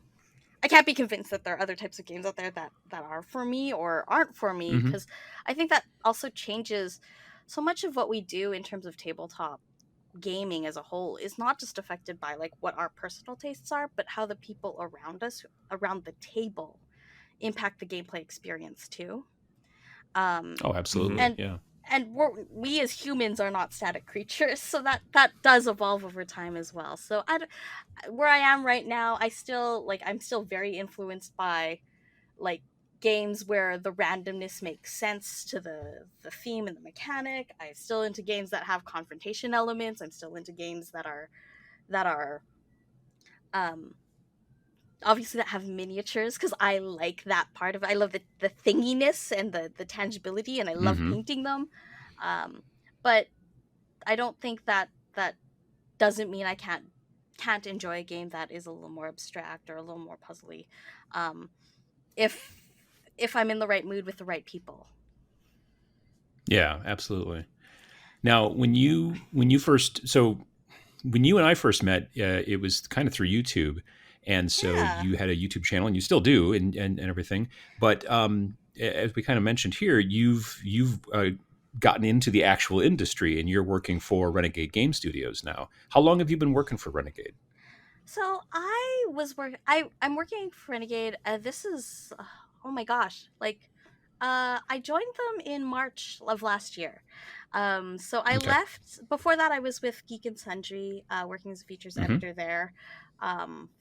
I can't be convinced that there are other types of games out there that are for me or aren't for me, Mm-hmm. because I think that also changes so much of what we do in terms of tabletop gaming as a whole is not just affected by like what our personal tastes are, but how the people around us, around the table, impact the gameplay experience too. Oh, absolutely. And Yeah. we as humans are not static creatures, so that does evolve over time as well. So where I am right now, I'm still very influenced by like games where the randomness makes sense to the theme and the mechanic. I'm still into games that have confrontation elements. I'm still into games that are um obviously that have miniatures, because I like that part of it. I love the thinginess and the tangibility, and I love Mm-hmm. painting them. But I don't think that doesn't mean I can't enjoy a game that is a little more abstract or a little more puzzly, um, if I'm in the right mood with the right people. Yeah, absolutely. Now, when you and I first met, it was kind of through YouTube, and so Yeah. you had a YouTube channel, and you still do, and everything. But as we kind of mentioned here, you've gotten into the actual industry, and you're working for Renegade Game Studios now. How long have you been working for Renegade? So I'm working for Renegade. This is oh my gosh, like I joined them in March of last year. So I Okay. left. Before that, I was with Geek and Sundry, working as a features Hmm. editor there,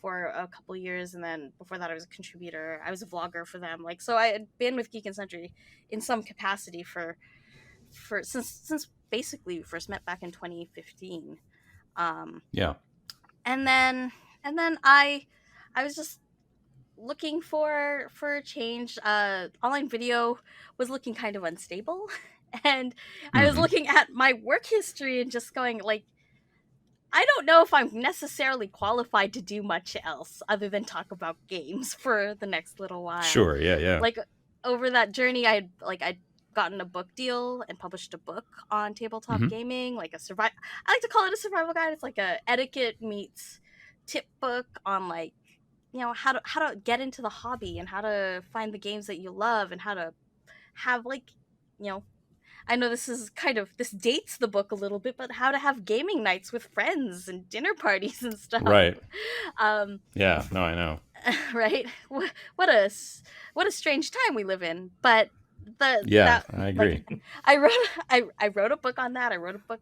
for a couple years, and then before that, I was a contributor. I was a vlogger for them. Like, so I had been with Geek and Sundry in some capacity for since basically we first met back in 2015. Um, Yeah. and then I was just looking for a change. Online video was looking kind of unstable, and I was Hmm. looking at my work history and just going like, I don't know if I'm necessarily qualified to do much else other than talk about games for the next little while. Sure. Yeah. Yeah. Like, over that journey, I'd gotten a book deal and published a book on tabletop Hmm. gaming, like a survival. I like to call it a survival guide. It's like a etiquette meets tip book on, like, how to get into the hobby and how to find the games that you love and how to have, like, you know I know this dates the book a little bit, but how to have gaming nights with friends and dinner parties and stuff. Right. um Yeah. No, I know. right. What a what a strange time we live in. But the Yeah, that I like agree. I wrote I wrote a book on that. I wrote a book,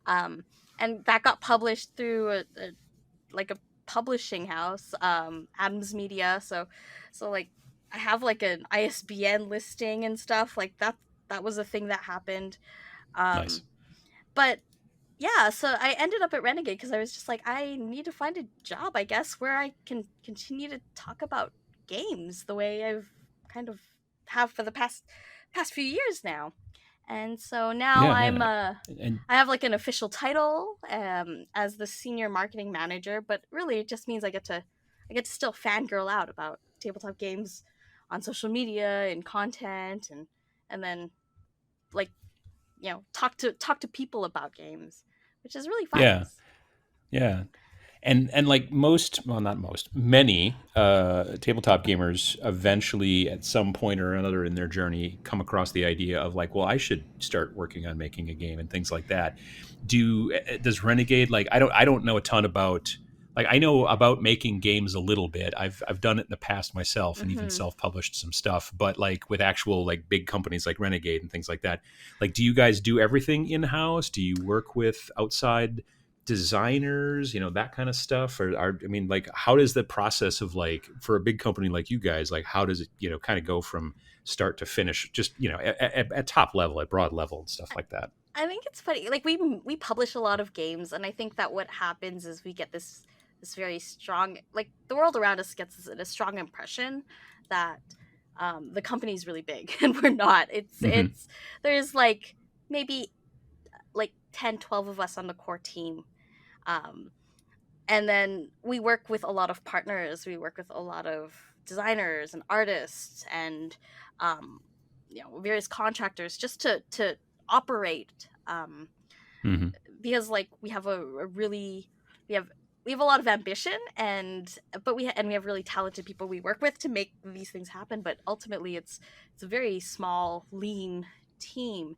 and that got published through a publishing house, Adams Media. So like I have like an ISBN listing and stuff like that. That was a thing that happened. Nice. um but yeah, so I ended up at Renegade because I was just like, I need to find a job, I guess, where I can continue to talk about games the way I've kind of have for the past few years now. And so now Yeah. Yeah. And I have like an official title, as the senior marketing manager, but really it just means I get to still fangirl out about tabletop games on social media and content, and then, like, talk to people about games, which is really fun. yeah. Yeah. And like most, well, not most, many tabletop gamers eventually at some point or another in their journey come across the idea of like, well, I should start working on making a game and things like that. Does Renegade, like, I don't know a ton about, like, I know about making games a little bit. I've done it in the past myself and even Hmm. self-published some stuff, but like with actual like big companies like Renegade and things like that. Like, do you guys do everything in-house? Do you work with outside designers, that kind of stuff? Or I mean, like, how does the process of, like, for a big company like you guys, like, how does it, kind of go from start to finish, just, at top level, at broad level and stuff like that? I think it's funny. Like, we publish a lot of games, and I think that what happens is we get this very strong, like, the world around us gets a strong impression that the company's really big and we're not. Hmm. It's There's like maybe like 10, 12 of us on the core team. Um, and then we work with a lot of partners. We work with a lot of designers and artists and, um, various contractors just to operate. Hmm. Because, like, we have we have a lot of ambition, but we have really talented people we work with to make these things happen. But ultimately, it's a very small, lean team.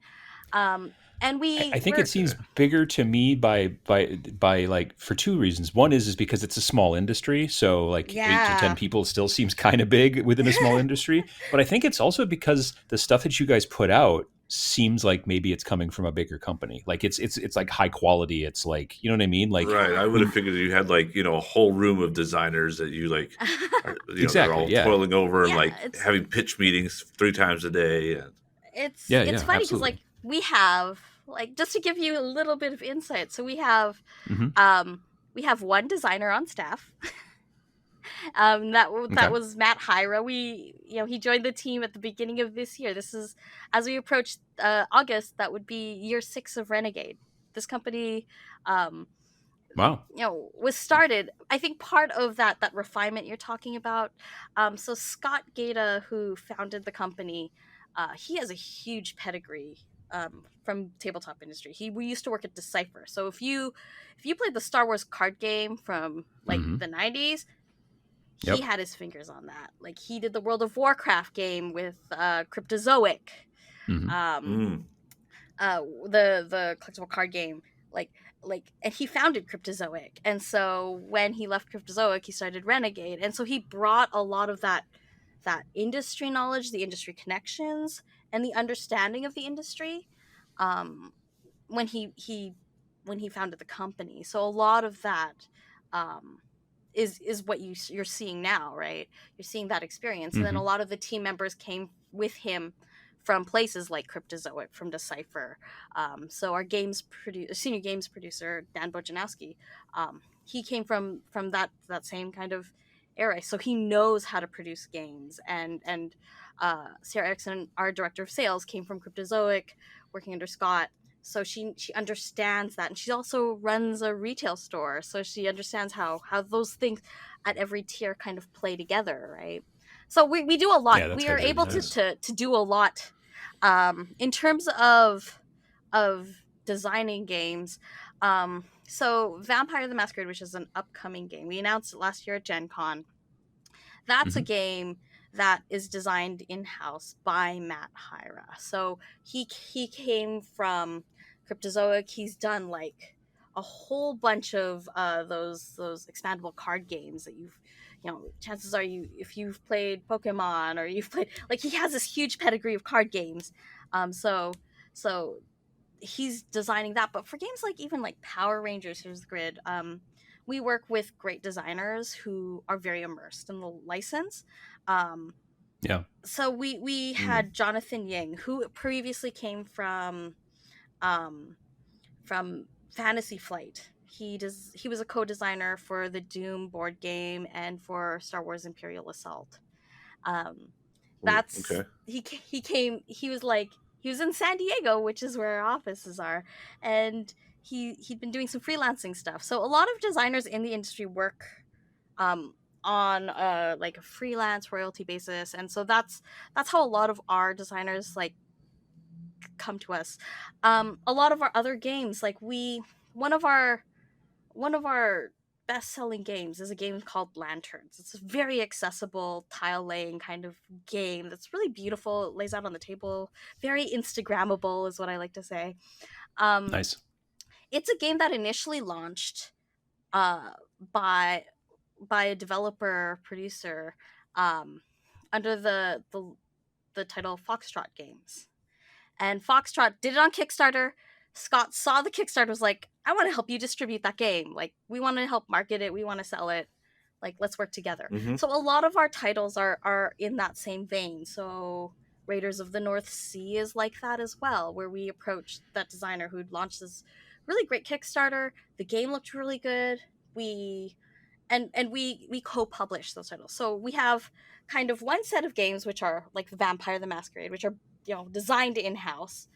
And I think we're it seems bigger to me by like for two reasons. One is because it's a small industry, so like 8 to 10 yeah. people still seems kind of big within a small industry. But I think it's also because the stuff that you guys put out seems like maybe it's coming from a bigger company. Like it's like high quality. It's like, you know what I mean? Like Right. I would Yeah. have figured you had like, a whole room of designers that you like are, they're exactly, all yeah, toiling over and Yeah, like having pitch meetings 3 times a day. And yeah, it's yeah, funny because absolutely. like we have like just to give you a little bit of insight. So Hmm. we have one designer on staff. That Okay. was Matt Hyra. He joined the team at the beginning of this year. This is as we approach August. That would be year 6 of Renegade. This company, um, Wow. was started. I think part of that refinement you're talking about. So Scott Gata, who founded the company, he has a huge pedigree from tabletop industry. We used to work at Decipher. So if you played the Star Wars card game from like Hmm. the 90s, he Yep. had his fingers on that. Like he did the World of Warcraft game with Cryptozoic, Hmm. um, mm, the collectible card game. Like and he founded Cryptozoic, and so when he left Cryptozoic, he started Renegade, and so he brought a lot of that industry knowledge, the industry connections, and the understanding of the industry. Um, when he founded the company. So a lot of that um, is what you're seeing now, right? You're seeing that experience, and then a Hmm. lot of the team members came with him from places like Cryptozoic, from Decipher. So our senior games producer Dan Bojanowski, he came from that same kind of era, so he knows how to produce games. And Sarah Erickson, our director of sales, came from Cryptozoic, working under Scott, so she understands that, and she also runs a retail store, so she understands how those things at every tier kind of play together, right? So we do a lot. Yeah, that's We got are to be really able nice. to do a lot in terms of designing games. So Vampire the Masquerade, which is an upcoming game, we announced it last year at Gen Con. That's a Hmm. game that is designed in-house by Matt Hyra. So he came from Cryptozoic. He's done like a whole bunch of those expandable card games that chances are if you've played Pokemon or you've played, like, he has this huge pedigree of card games. So he's designing that. But for games like even like Power Rangers, Here's the Grid, we work with great designers who are very immersed in the license. Um, Yeah. so we mm. had Jonathan Ying, who previously came um, from Fantasy Flight. He was a co-designer for the Doom board game and for Star Wars Imperial Assault. Um, Ooh, that's okay. he came. He was in San Diego, which is where our offices are, and he'd been doing some freelancing stuff. So a lot of designers in the industry work um, on like a freelance royalty basis, and so that's how a lot of our designers like come to us. A lot of our other games, like one of our one of our best-selling games is a game called Lanterns. It's a very accessible tile laying kind of game that's really beautiful. It lays out on the table, very Instagrammable is what I like to say. Um, Nice. it's a game that initially launched uh, by a developer producer um, under the title Foxtrot Games. And Foxtrot did it on Kickstarter. Scott saw the Kickstarter, was like, I want to help you distribute that game. Like, we want to help market it. We want to sell it. Like, let's work together. Mm-hmm. So a lot of our titles are in that same vein. So Raiders of the North Sea is like that as well, where we approached that designer who'd launched this really great Kickstarter. The game looked really good. We we co-publish those titles. So we have kind of one set of games which are like Vampire the Masquerade, which are designed in-house.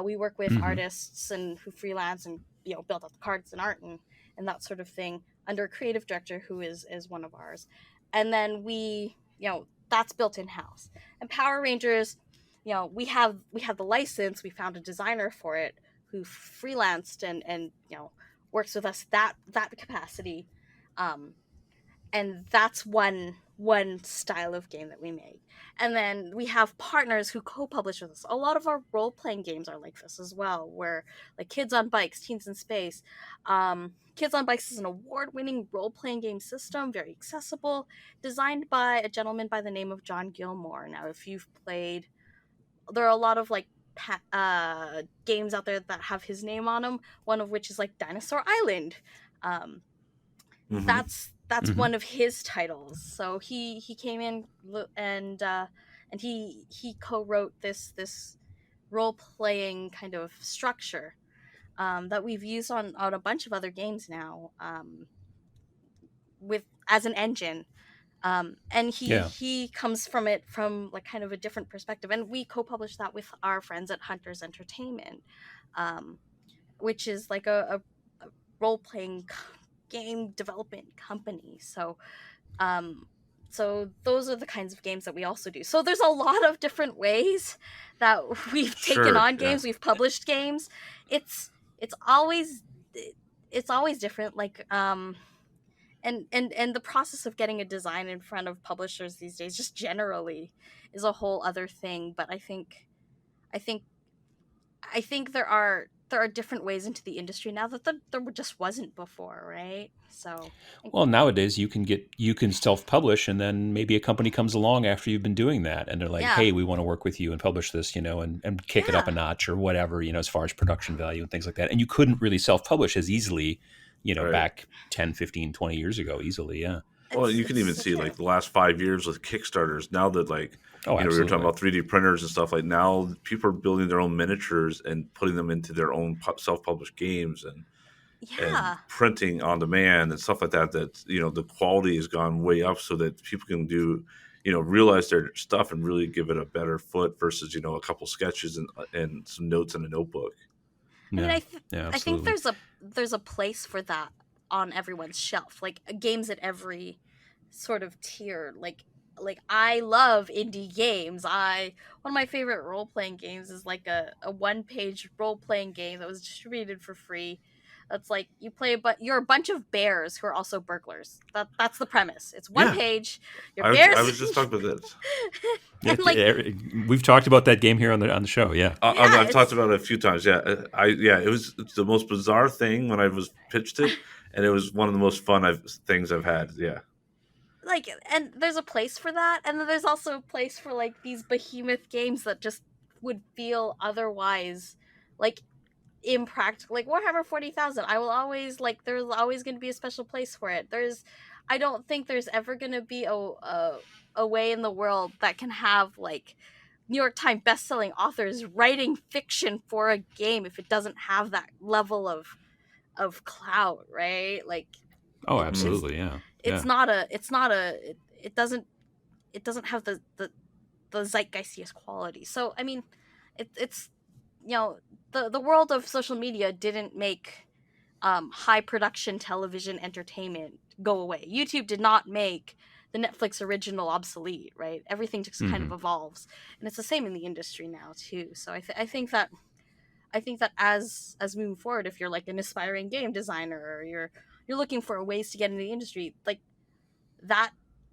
We work with Hmm. artists and who freelance and build out the cards and art and that sort of thing under a creative director who is one of ours. And then that's built in-house. And Power Rangers, we have the license. We found a designer for it who freelanced and works with us that capacity. And that's one style of game that we make. And then we have partners who co-publish with us. A lot of our role-playing games are like this as well, where like Kids on Bikes, Teens in Space. Kids on Bikes is an award-winning role-playing game system, very accessible, designed by a gentleman by the name of John Gilmore. Now, if you've played, there are a lot of like games out there that have his name on them, one of which is like Dinosaur Island. That's one of his titles. So he came in and he co-wrote this role-playing kind of structure that we've used on a bunch of other games now, with as an engine. And he comes from it from like kind of a different perspective, and we co-published that with our friends at Hunters Entertainment, which is like a role-playing game development company. So those are the kinds of games that we also do. So there's a lot of different ways that we've taken on games, we've published games. It's always different. Like and the process of getting a design in front of publishers these days just generally is a whole other thing. But I think there are different ways into the industry now that there just wasn't before, right? So well, nowadays you can self-publish, and then maybe a company comes along after you've been doing that, and they're like, hey, we want to work with you and publish this, and kick it up a notch or whatever, as far as production value and things like that. And you couldn't really self-publish as easily, back 10, 15, 20 years ago easily. Yeah. Well, you can even see like the last 5 years with Kickstarters. Now that like, we were talking about 3D printers and stuff, like now people are building their own miniatures and putting them into their own self-published games and printing on demand and stuff like that. That, the quality has gone way up so that people can do, realize their stuff and really give it a better foot versus, a couple sketches and some notes in a notebook. I mean, I think there's a place for that on everyone's shelf, like games at every sort of tier. Like I love indie games. One of my favorite role-playing games is like a one-page role-playing game that was distributed for free. That's like you play, but you're a bunch of bears who are also burglars. That's the premise. It's one page. You're bears. I was just talking about this. We've talked about that game here on the show. Yeah, I've talked about it a few times. It's the most bizarre thing when I was pitched it, and it was one of the most fun things I've had. Yeah. Like, and there's a place for that, and then there's also a place for like these behemoth games that just would feel otherwise like impractical. Like Warhammer 40,000, I will always like. There's always going to be a special place for it. I don't think there's ever going to be a way in the world that can have like New York Times best-selling authors writing fiction for a game if it doesn't have that level of clout, right? Like, oh, absolutely, yeah. It doesn't have the zeitgeistiest quality. So I mean, it's the world of social media didn't make high production television entertainment go away. YouTube did not make the Netflix original obsolete, right? Everything just kind of evolves, and it's the same in the industry now too. So I think that as moving forward, if you're like an aspiring game designer or you're looking for ways to get into the industry, like that,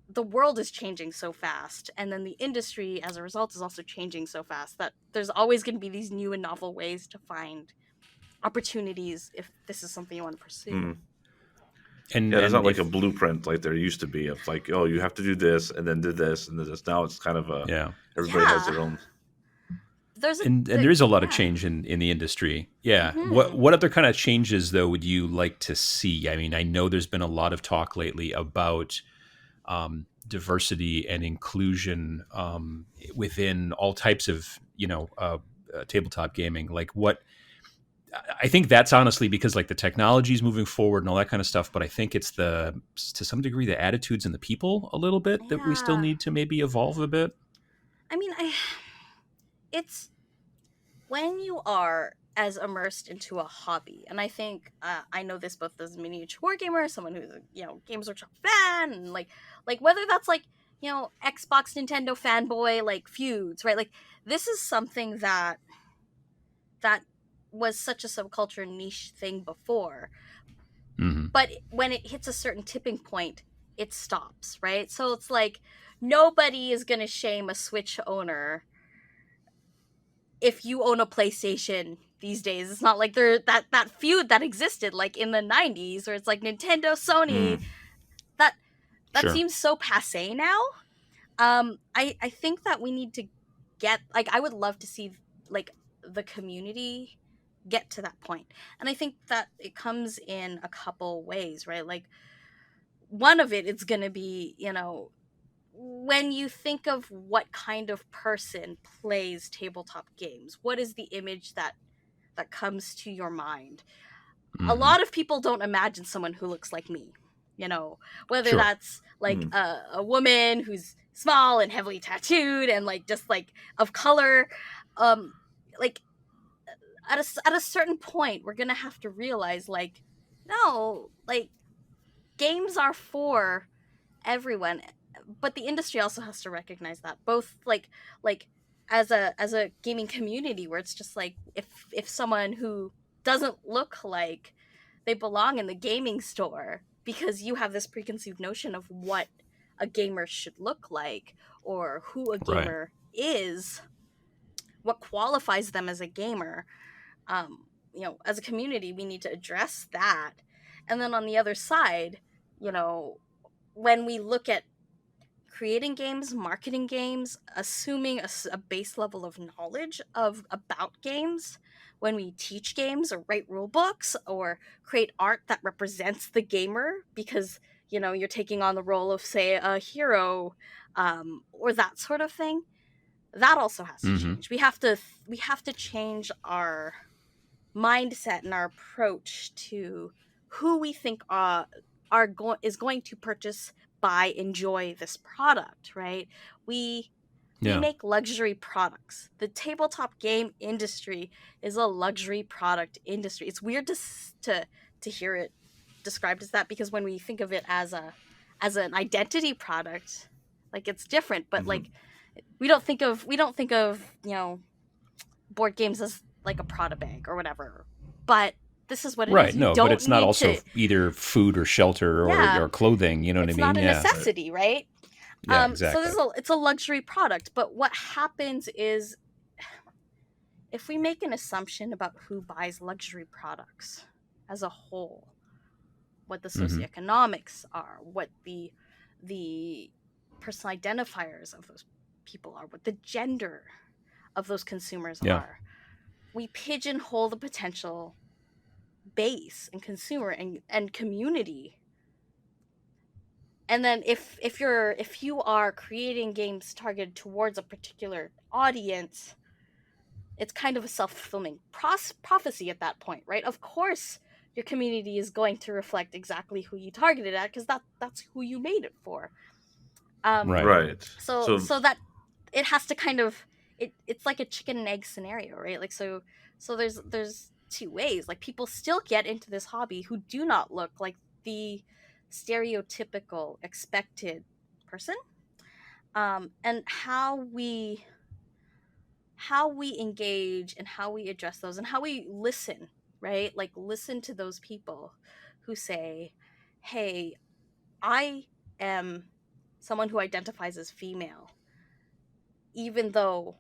the world is changing so fast, and then the industry as a result is also changing so fast that there's always going to be these new and novel ways to find opportunities if this is something you want to pursue. And it's not like a blueprint like there used to be of like, oh, you have to do this and then do this and this. Now it's kind of everybody has their own. There is a lot of change in the industry. Yeah. What other kind of changes though would you like to see? I mean, I know there's been a lot of talk lately about diversity and inclusion within all types of tabletop gaming. Like I think that's honestly because like the technology is moving forward and all that kind of stuff, but I think it's to some degree the attitudes and the people a little bit that we still need to maybe evolve a bit. I mean, it's when you are as immersed into a hobby, and I think I know this both as a miniature wargamer, someone who's a Games Workshop fan, and like whether that's like Xbox, Nintendo fanboy like feuds, right? Like this is something that was such a subculture niche thing before, But when it hits a certain tipping point, it stops, right? So it's like nobody is going to shame a Switch owner if you own a PlayStation these days. It's not like there that feud that existed like in the 90s where it's like Nintendo, Sony. That Sure. seems so passé now. I think that we need to get, like, I would love to see like the community get to that point. And I think that it comes in a couple ways, right? Like, one of it, it's going to be, you know, when you think of what kind of person plays tabletop games, what is the image that comes to your mind? A lot of people don't imagine someone who looks like me, you know, whether Sure. that's like a woman who's small and heavily tattooed and like just like of color. Like at a certain point, we're gonna have to realize, like, no, like, games are for everyone, but the industry also has to recognize that, both like as a gaming community, where it's just like, if someone who doesn't look like they belong in the gaming store because you have this preconceived notion of what a gamer should look like or who a gamer is, what qualifies them as a gamer. You know, as a community, we need to address that. And then on the other side, you know, when we look at creating games, marketing games, assuming a base level of knowledge about games, when we teach games or write rule books or create art that represents the gamer, because, you know, you're taking on the role of, say, a hero, or that sort of thing, that also has to change. We have to change our mindset and our approach to who we think is going to purchase, buy, enjoy this product, right? We make luxury products. The tabletop game industry is a luxury product industry. It's weird to hear it described as that, because when we think of it as an identity product, like, it's different. But like, we don't think of you know, board games as like a Prada bag or whatever. But this is what it is. No, but it's not also either food or shelter or clothing. You know what I mean? It's not a necessity, right? Yeah, exactly. So it's a luxury product. But what happens is, if we make an assumption about who buys luxury products as a whole, what the socioeconomics are, what the personal identifiers of those people are, what the gender of those consumers are, we pigeonhole the potential base and consumer and community. And then if you are creating games targeted towards a particular audience, it's kind of a self-fulfilling prophecy at that point, right? Of course your community is going to reflect exactly who you targeted at, because that's who you made it for. Right. So that it has to kind of, it's like a chicken and egg scenario, right? Like, so there's two ways. Like, people still get into this hobby who do not look like the stereotypical expected person. And how we engage and how we address those and how we listen, right? Like, listen to those people who say, hey, I am someone who identifies as female, even though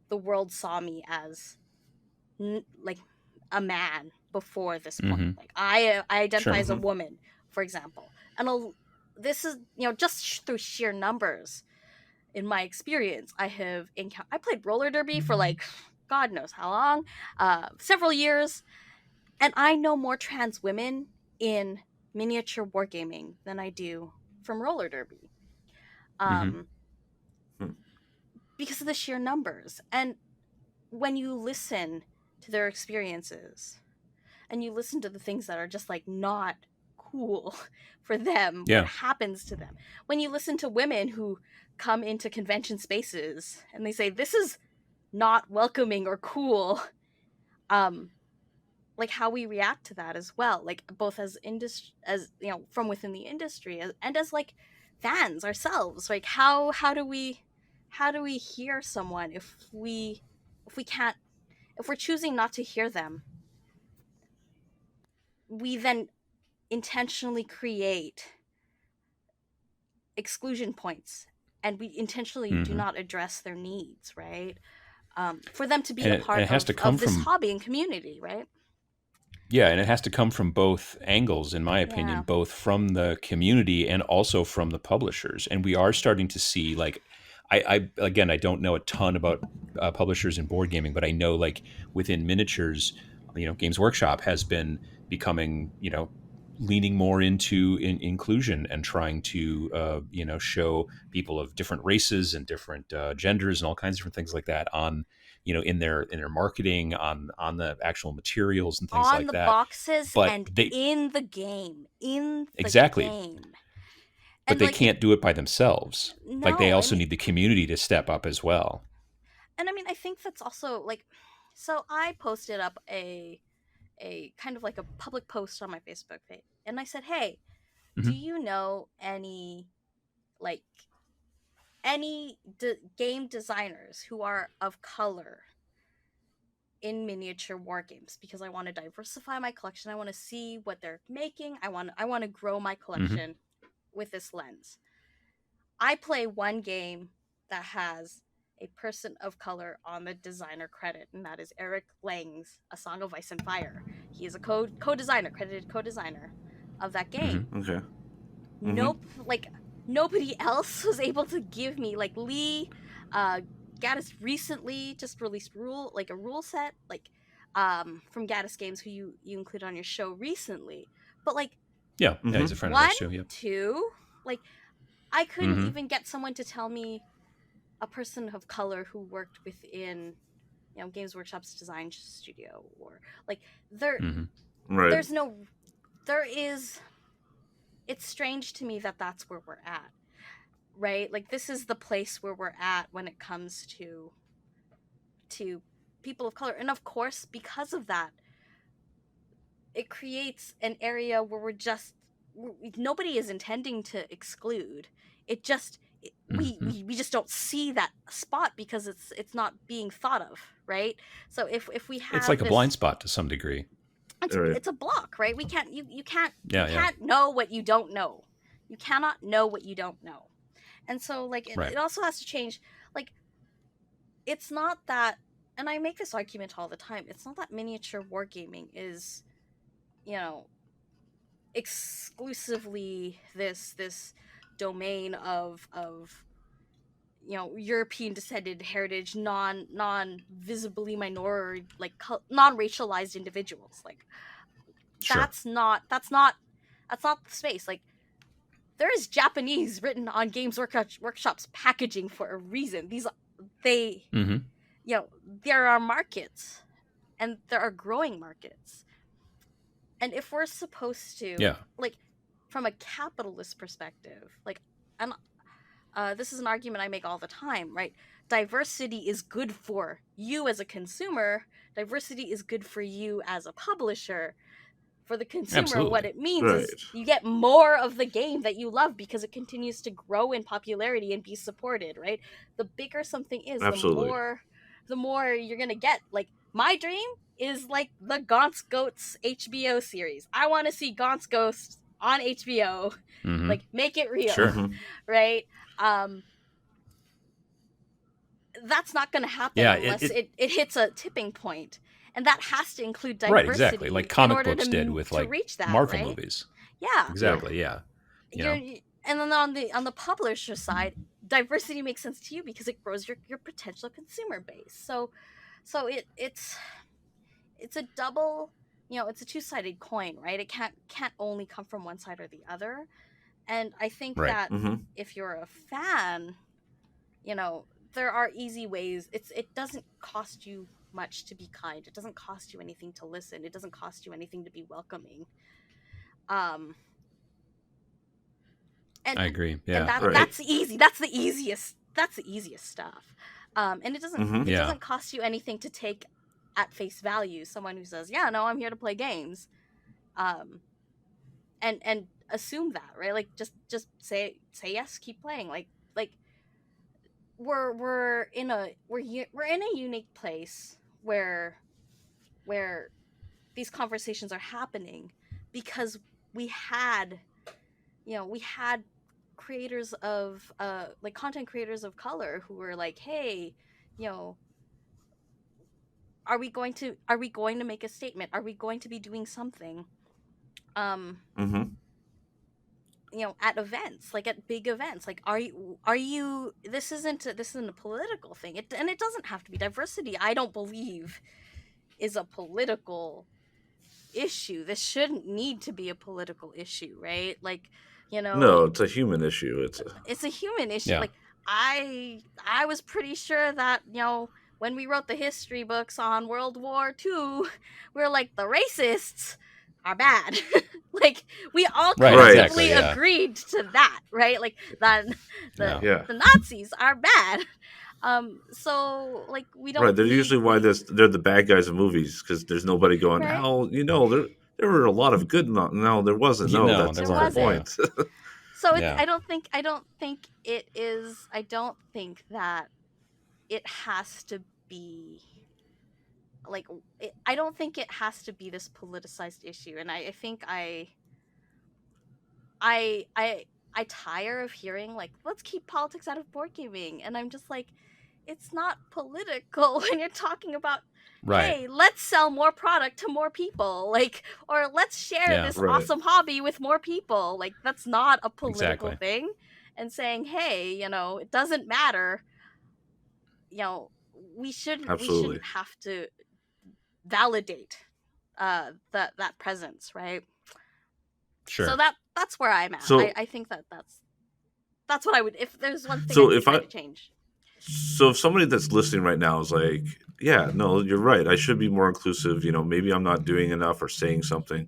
the world saw me as like a man before this point. Like, I identify as a woman, for example. And this is, you know, just through sheer numbers. In my experience, I played roller derby for like God knows how long, several years, and I know more trans women in miniature wargaming than I do from roller derby. Because of the sheer numbers. And when you listen to their experiences and you listen to the things that are just like not cool for them, what happens to them, when you listen to women who come into convention spaces and they say this is not welcoming or cool, like, how we react to that as well, like, both as as you know, from within the industry, and as like fans ourselves. Like, how do we hear someone if we're choosing not to hear them? We then intentionally create exclusion points, and we intentionally do not address their needs, right? For them to be a part it has to come of this from hobby and community, right? Yeah, and it has to come from both angles, in my opinion, Yeah. both from the community and also from the publishers. And we are starting to see, like, I again, I don't know a ton about publishers in board gaming, but I know, like, within miniatures, Games Workshop has been becoming, leaning more into inclusion and trying to, show people of different races and different genders and all kinds of different things like that on in their marketing, on the actual materials and things On like the that. boxes But and they in the game. In the exactly, game. but And they like it can't do it by themselves. Like, they no, I also mean need the community to step up as well. and I mean I think that's also like, so I posted up a kind of like a public post on my Facebook page, and I said, "Hey, do Hmm. you know like any game designers who are of color in miniature war games, because I want to diversify my collection. I want to see what they're making. I want to grow my Hmm. collection with this lens." I play one game that has a person of color on the designer credit, and that is Eric Lang's A Song of Ice and Fire. He is a co-designer, credited co-designer of that Hmm. game. Okay. Nope, like nobody else was able to give me, like, Lee Gaddis recently just released a rule set, like, from Gaddis Games, who you include on your show recently. But like Yeah, he's a friend of one, ours too. Yep. two, like I couldn't Hmm. even get someone to tell me a person of color who worked within, Games Workshop's design studio, or like there Hmm. Right. there's no there is it's strange to me that that's where we're at, right? Like, this is the place where we're at when it comes to people of color. And of course, because of that, it creates an area where nobody is intending to exclude. It just we just don't see that spot because it's not being thought of, right? So if we It's have like a blind this, spot to some degree. Right. it's a block, right? We can't you can't Yeah, yeah. know what you don't know. You cannot know what you don't know. And so, like, Right. it also has to change. Like, it's not that, and I make this argument all the time, it's not that miniature wargaming is, exclusively this domain of European descended heritage, non visibly minority, like non racialized individuals. Like, Sure. that's not the space. Like, there is Japanese written on Games Workshop's packaging for a reason. Hmm. There are markets, and there are growing markets. And if we're supposed to, Yeah. like, from a capitalist perspective, like, and this is an argument I make all the time, right? Diversity is good for you as a consumer. Diversity is good for you as a publisher. For the consumer, what Absolutely. it means Right. is you get more of the game that you love because it continues to grow in popularity and be supported, right? The bigger something is, Absolutely. the more you're gonna get. Like, my dream is like the Gaunt's Goats HBO series. I want to see Gaunt's Ghosts on HBO. Hmm. Like, make it real. Sure. Mhm. Right? That's not going to happen Yeah, unless it hits a tipping point, and that has to include diversity, right, exactly. Like in comic order books did with, to like, reach that, Marvel right? movies. Yeah. Exactly. Yeah. And then on the publisher side, diversity makes sense to you because it grows your potential consumer base. So it's a double, it's a two-sided coin, right? It can't only come from one side or the other. And I think Right. that Mhm. if you're a fan, there are easy ways. It doesn't cost you much to be kind. It doesn't cost you anything to listen. It doesn't cost you anything to be welcoming. And I agree. and Yeah. Right. that's easy. That's the easiest stuff. And it Mhm. doesn't cost you anything to take at face value someone who says, "Yeah, no, I'm here to play games." And assume that, right? Like, just say yes, keep playing. Like we're in a unique place where these conversations are happening because we had creators of like content creators of color who were like, hey, you know, are we going to make a statement? Are we going to be doing something? Mm-hmm. You know, at events, like at big events, like are you this isn't a political thing, and it doesn't have to be. Diversity, I don't believe, is a political issue. This shouldn't need to be a political issue, right? Like, you know, No, it's a human issue. it's a human issue. Yeah. Like I was pretty sure that, you know, when we wrote the history books on World War II, we were like, the racists are bad. Like, we all Right, collectively exactly, yeah. agreed to that, right? Like that Yeah. Yeah. the Nazis are bad. So like we don't. Right. They're need- usually why they're the bad guys in movies, because there's nobody going, Right. "Oh, you know, there were a lot of good." No, there wasn't. No, No, that's there the whole wasn't. point. So it's, Yeah. I don't think it is. I don't think that it has to be like. I don't think it has to be this politicized issue, and I think I tire of hearing like, let's keep politics out of board gaming, and I'm just like, it's not political when you're talking about, Right. hey, let's sell more product to more people, like, or let's share Yeah. this Right. awesome hobby with more people. Like, that's not a political Exactly. thing. And saying, hey, you know, it doesn't matter. You know, we shouldn't Absolutely. have to validate that presence, right? Sure. So that's where I'm at. So- I think that's what I would, if there's one thing So I'd if try I- to change. So if somebody that's listening right now is like, "Yeah, no, you're right. I should be more inclusive. You know, maybe I'm not doing enough or saying something."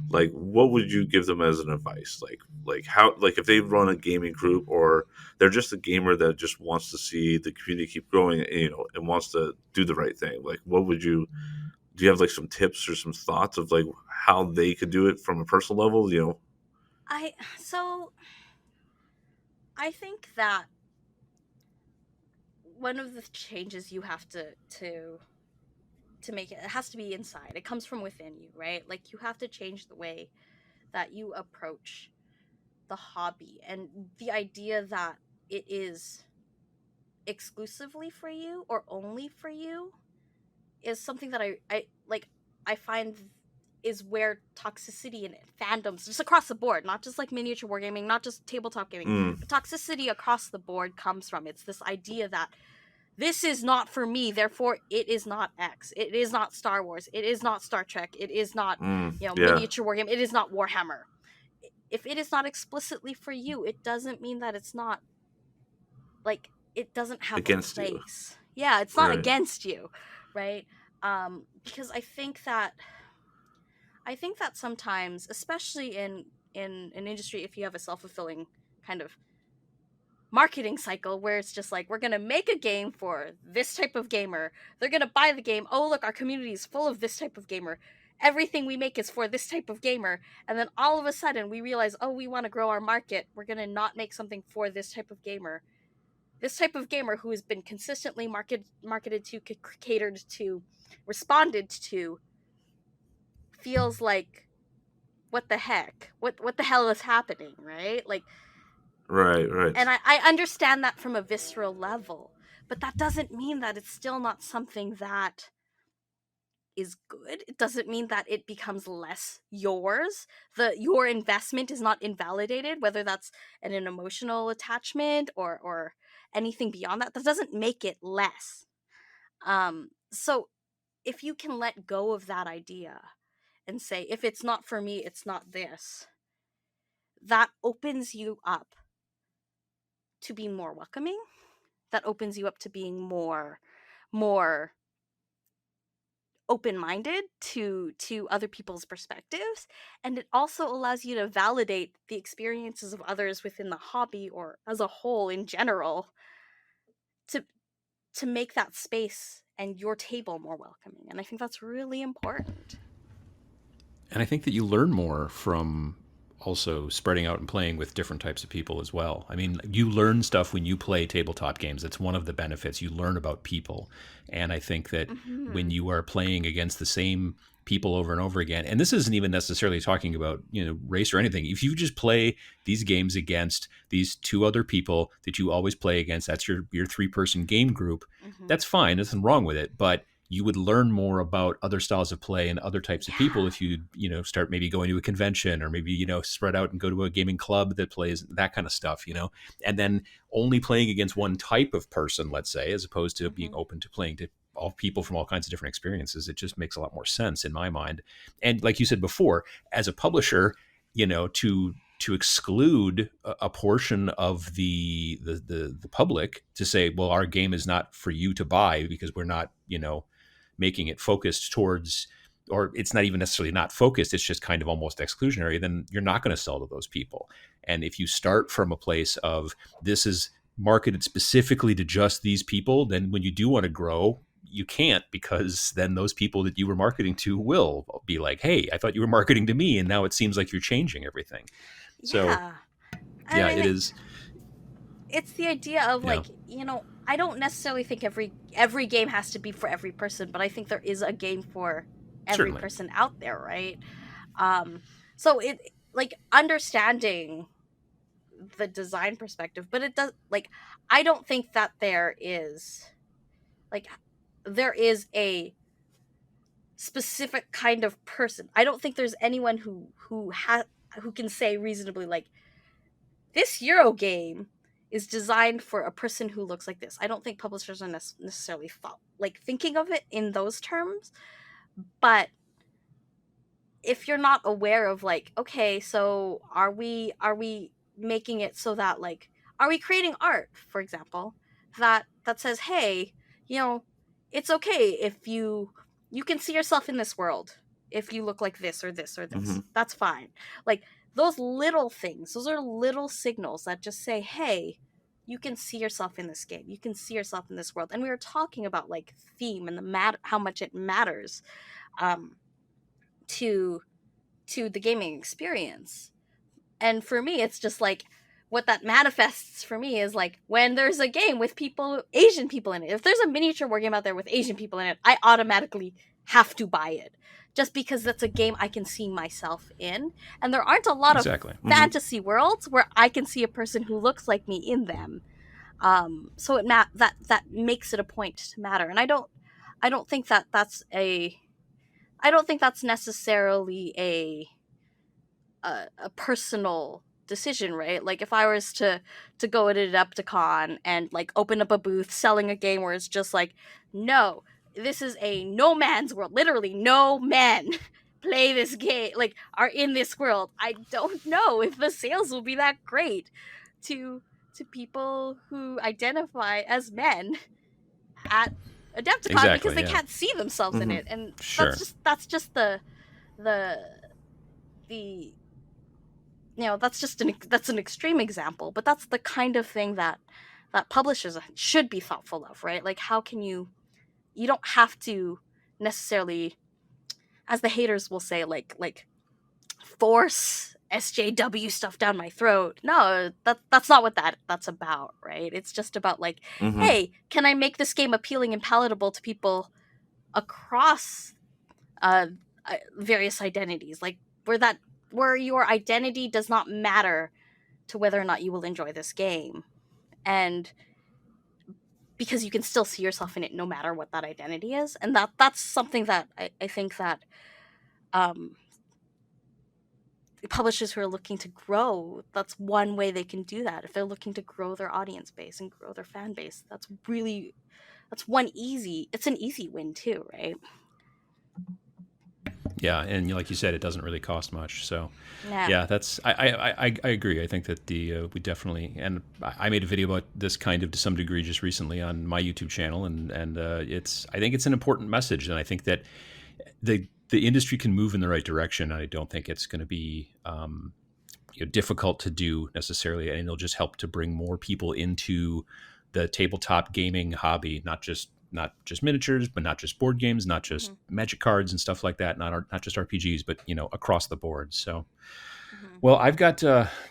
Like, what would you give them as an advice? Like how, like if they run a gaming group, or they're just a gamer that just wants to see the community keep growing, you know, and wants to do the right thing. Like, what would you? Do you have like some tips or some thoughts of like how they could do it from a personal level? You know. I think that one of the changes you have to make it has to be inside. It comes from within you, right? Like, you have to change the way that you approach the hobby, and the idea that it is exclusively for you or only for you is something that I find is where toxicity and fandoms just across the board, not just like miniature wargaming, not just tabletop gaming, but toxicity across the board comes from. It's this idea that this is not for me, therefore it is not X. It is not Star Wars. It is not Star Trek. It is not, Yeah. miniature wargame. It is not Warhammer. If it is not explicitly for you, it doesn't mean that it's not, like, it doesn't have Against a you. place. Yeah, it's not Right. against you, right? Because I think that sometimes, especially in an industry, if you have a self-fulfilling kind of marketing cycle where it's just like, we're gonna make a game for this type of gamer, they're gonna buy the game, oh look, our community is full of this type of gamer, everything we make is for this type of gamer, and then all of a sudden we realize, oh, we want to grow our market, we're gonna not make something for this type of gamer who has been consistently marketed to, catered to, responded to, feels like, what the heck, what the hell is happening, right? Like, Right. and I understand that from a visceral level, but that doesn't mean that it's still not something that is good. It doesn't mean that it becomes less yours. Your investment is not invalidated, whether that's an emotional attachment or anything beyond that. That doesn't make it less. So if you can let go of that idea and say, if it's not for me, it's not this, that opens you up to be more welcoming. That opens you up to being more open-minded to other people's perspectives, and it also allows you to validate the experiences of others within the hobby or as a whole in general, to make that space and your table more welcoming. And I think that's really important. And I think that you learn more from also spreading out and playing with different types of people as well. I mean, you learn stuff when you play tabletop games. It's one of the benefits. You learn about people. And I think that when you are playing against the same people over and over again. And this isn't even necessarily talking about, race or anything. If you just play these games against these two other people that you always play against, that's your 3-person game group, that's fine. Nothing wrong with it. But you would learn more about other styles of play and other types of people if you, start maybe going to a convention, or maybe, spread out and go to a gaming club that plays that kind of stuff, and then only playing against one type of person, let's say, as opposed to being open to playing to all people from all kinds of different experiences. It just makes a lot more sense in my mind. And like you said before, as a publisher, to exclude a portion of the public, to say, well, our game is not for you to buy because we're not, making it focused towards, or it's not even necessarily not focused, it's just kind of almost exclusionary, then you're not going to sell to those people. And if you start from a place of this is marketed specifically to just these people, then when you do want to grow, you can't, because then those people that you were marketing to will be like, hey, I thought you were marketing to me, and now it seems like you're changing everything. So it is. It's the idea of I don't necessarily think every game has to be for every person, but I think there is a game for every person out there, right? So it understanding the design perspective, but it does I don't think that there is a specific kind of person. I don't think there's anyone who can say reasonably this Euro game is designed for a person who looks like this. I don't think publishers are necessarily thinking of it in those terms. But if you're not aware of okay, so are we making it so that are we creating art, for example, that says, hey, it's okay if you can see yourself in this world if you look like this or this or this. That's fine. Those little things, those are little signals that just say, hey, you can see yourself in this game. You can see yourself in this world. And we were talking about theme and how much it matters to the gaming experience. And for me, it's just what that manifests for me is when there's a game with Asian people in it. If there's a miniature war game out there with Asian people in it, I automatically have to buy it. Just because that's a game I can see myself in. And there aren't a lot of fantasy worlds where I can see a person who looks like me in them. So that makes it a point to matter. And I don't think that's necessarily a personal decision, right? If I was to go at Adepticon and open up a booth selling a game where it's just no, this is a no man's world. Literally, no men play this game, are in this world. I don't know if the sales will be that great to people who identify as men at Adepticon because they can't see themselves in it. And that's just that's an extreme example, but that's the kind of thing that publishers should be thoughtful of, right? How can you don't have to necessarily, as the haters will say, force SJW stuff down my throat. No, that's not what that's about, right? It's just about hey, can I make this game appealing and palatable to people across various identities, where your identity does not matter to whether or not you will enjoy this game, and because you can still see yourself in it no matter what that identity is. And that's something that I think that publishers who are looking to grow, that's one way they can do that. If they're looking to grow their audience base and grow their fan base, it's an easy win too, right? Yeah, and like you said, it doesn't really cost much. So, that's I agree. I think that we definitely, and I made a video about this kind of to some degree just recently on my YouTube channel, and I think it's an important message, and I think that the industry can move in the right direction. I don't think it's going to be difficult to do necessarily, and it'll just help to bring more people into the tabletop gaming hobby, not just miniatures, but not just board games, not just magic cards and stuff like that, not just RPGs, but across the board. So, well, I've got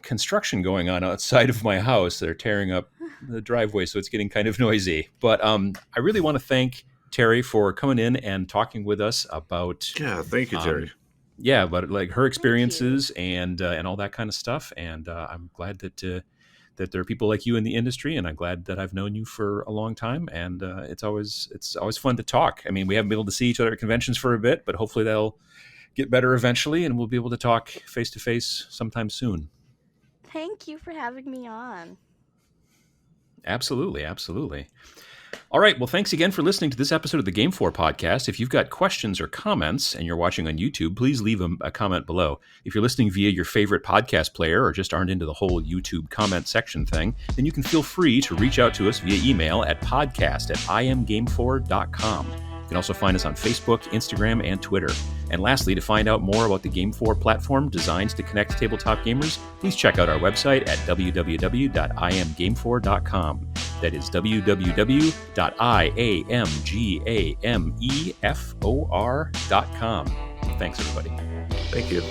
construction going on outside of my house. They're tearing up the driveway, so it's getting kind of noisy. But I really want to thank Teri for coming in and talking with us about Yeah, thank you, Terry. about like her experiences and all that kind of stuff. And I'm glad that there are people like you in the industry, and I'm glad that I've known you for a long time. And it's always fun to talk. I mean, we haven't been able to see each other at conventions for a bit, but hopefully that'll get better eventually, and we'll be able to talk face to face sometime soon. Thank you for having me on. Absolutely. All right. Well, thanks again for listening to this episode of the GameFor Podcast. If you've got questions or comments and you're watching on YouTube, please leave a comment below. If you're listening via your favorite podcast player or just aren't into the whole YouTube comment section thing, then you can feel free to reach out to us via email at podcast@iamgamefor.com. You can also find us on Facebook, Instagram, and Twitter. And lastly, to find out more about the GameFor platform designed to connect tabletop gamers, please check out our website at www.iamgamefor.com. That is www.iamgamefor.com. Thanks, everybody. Thank you.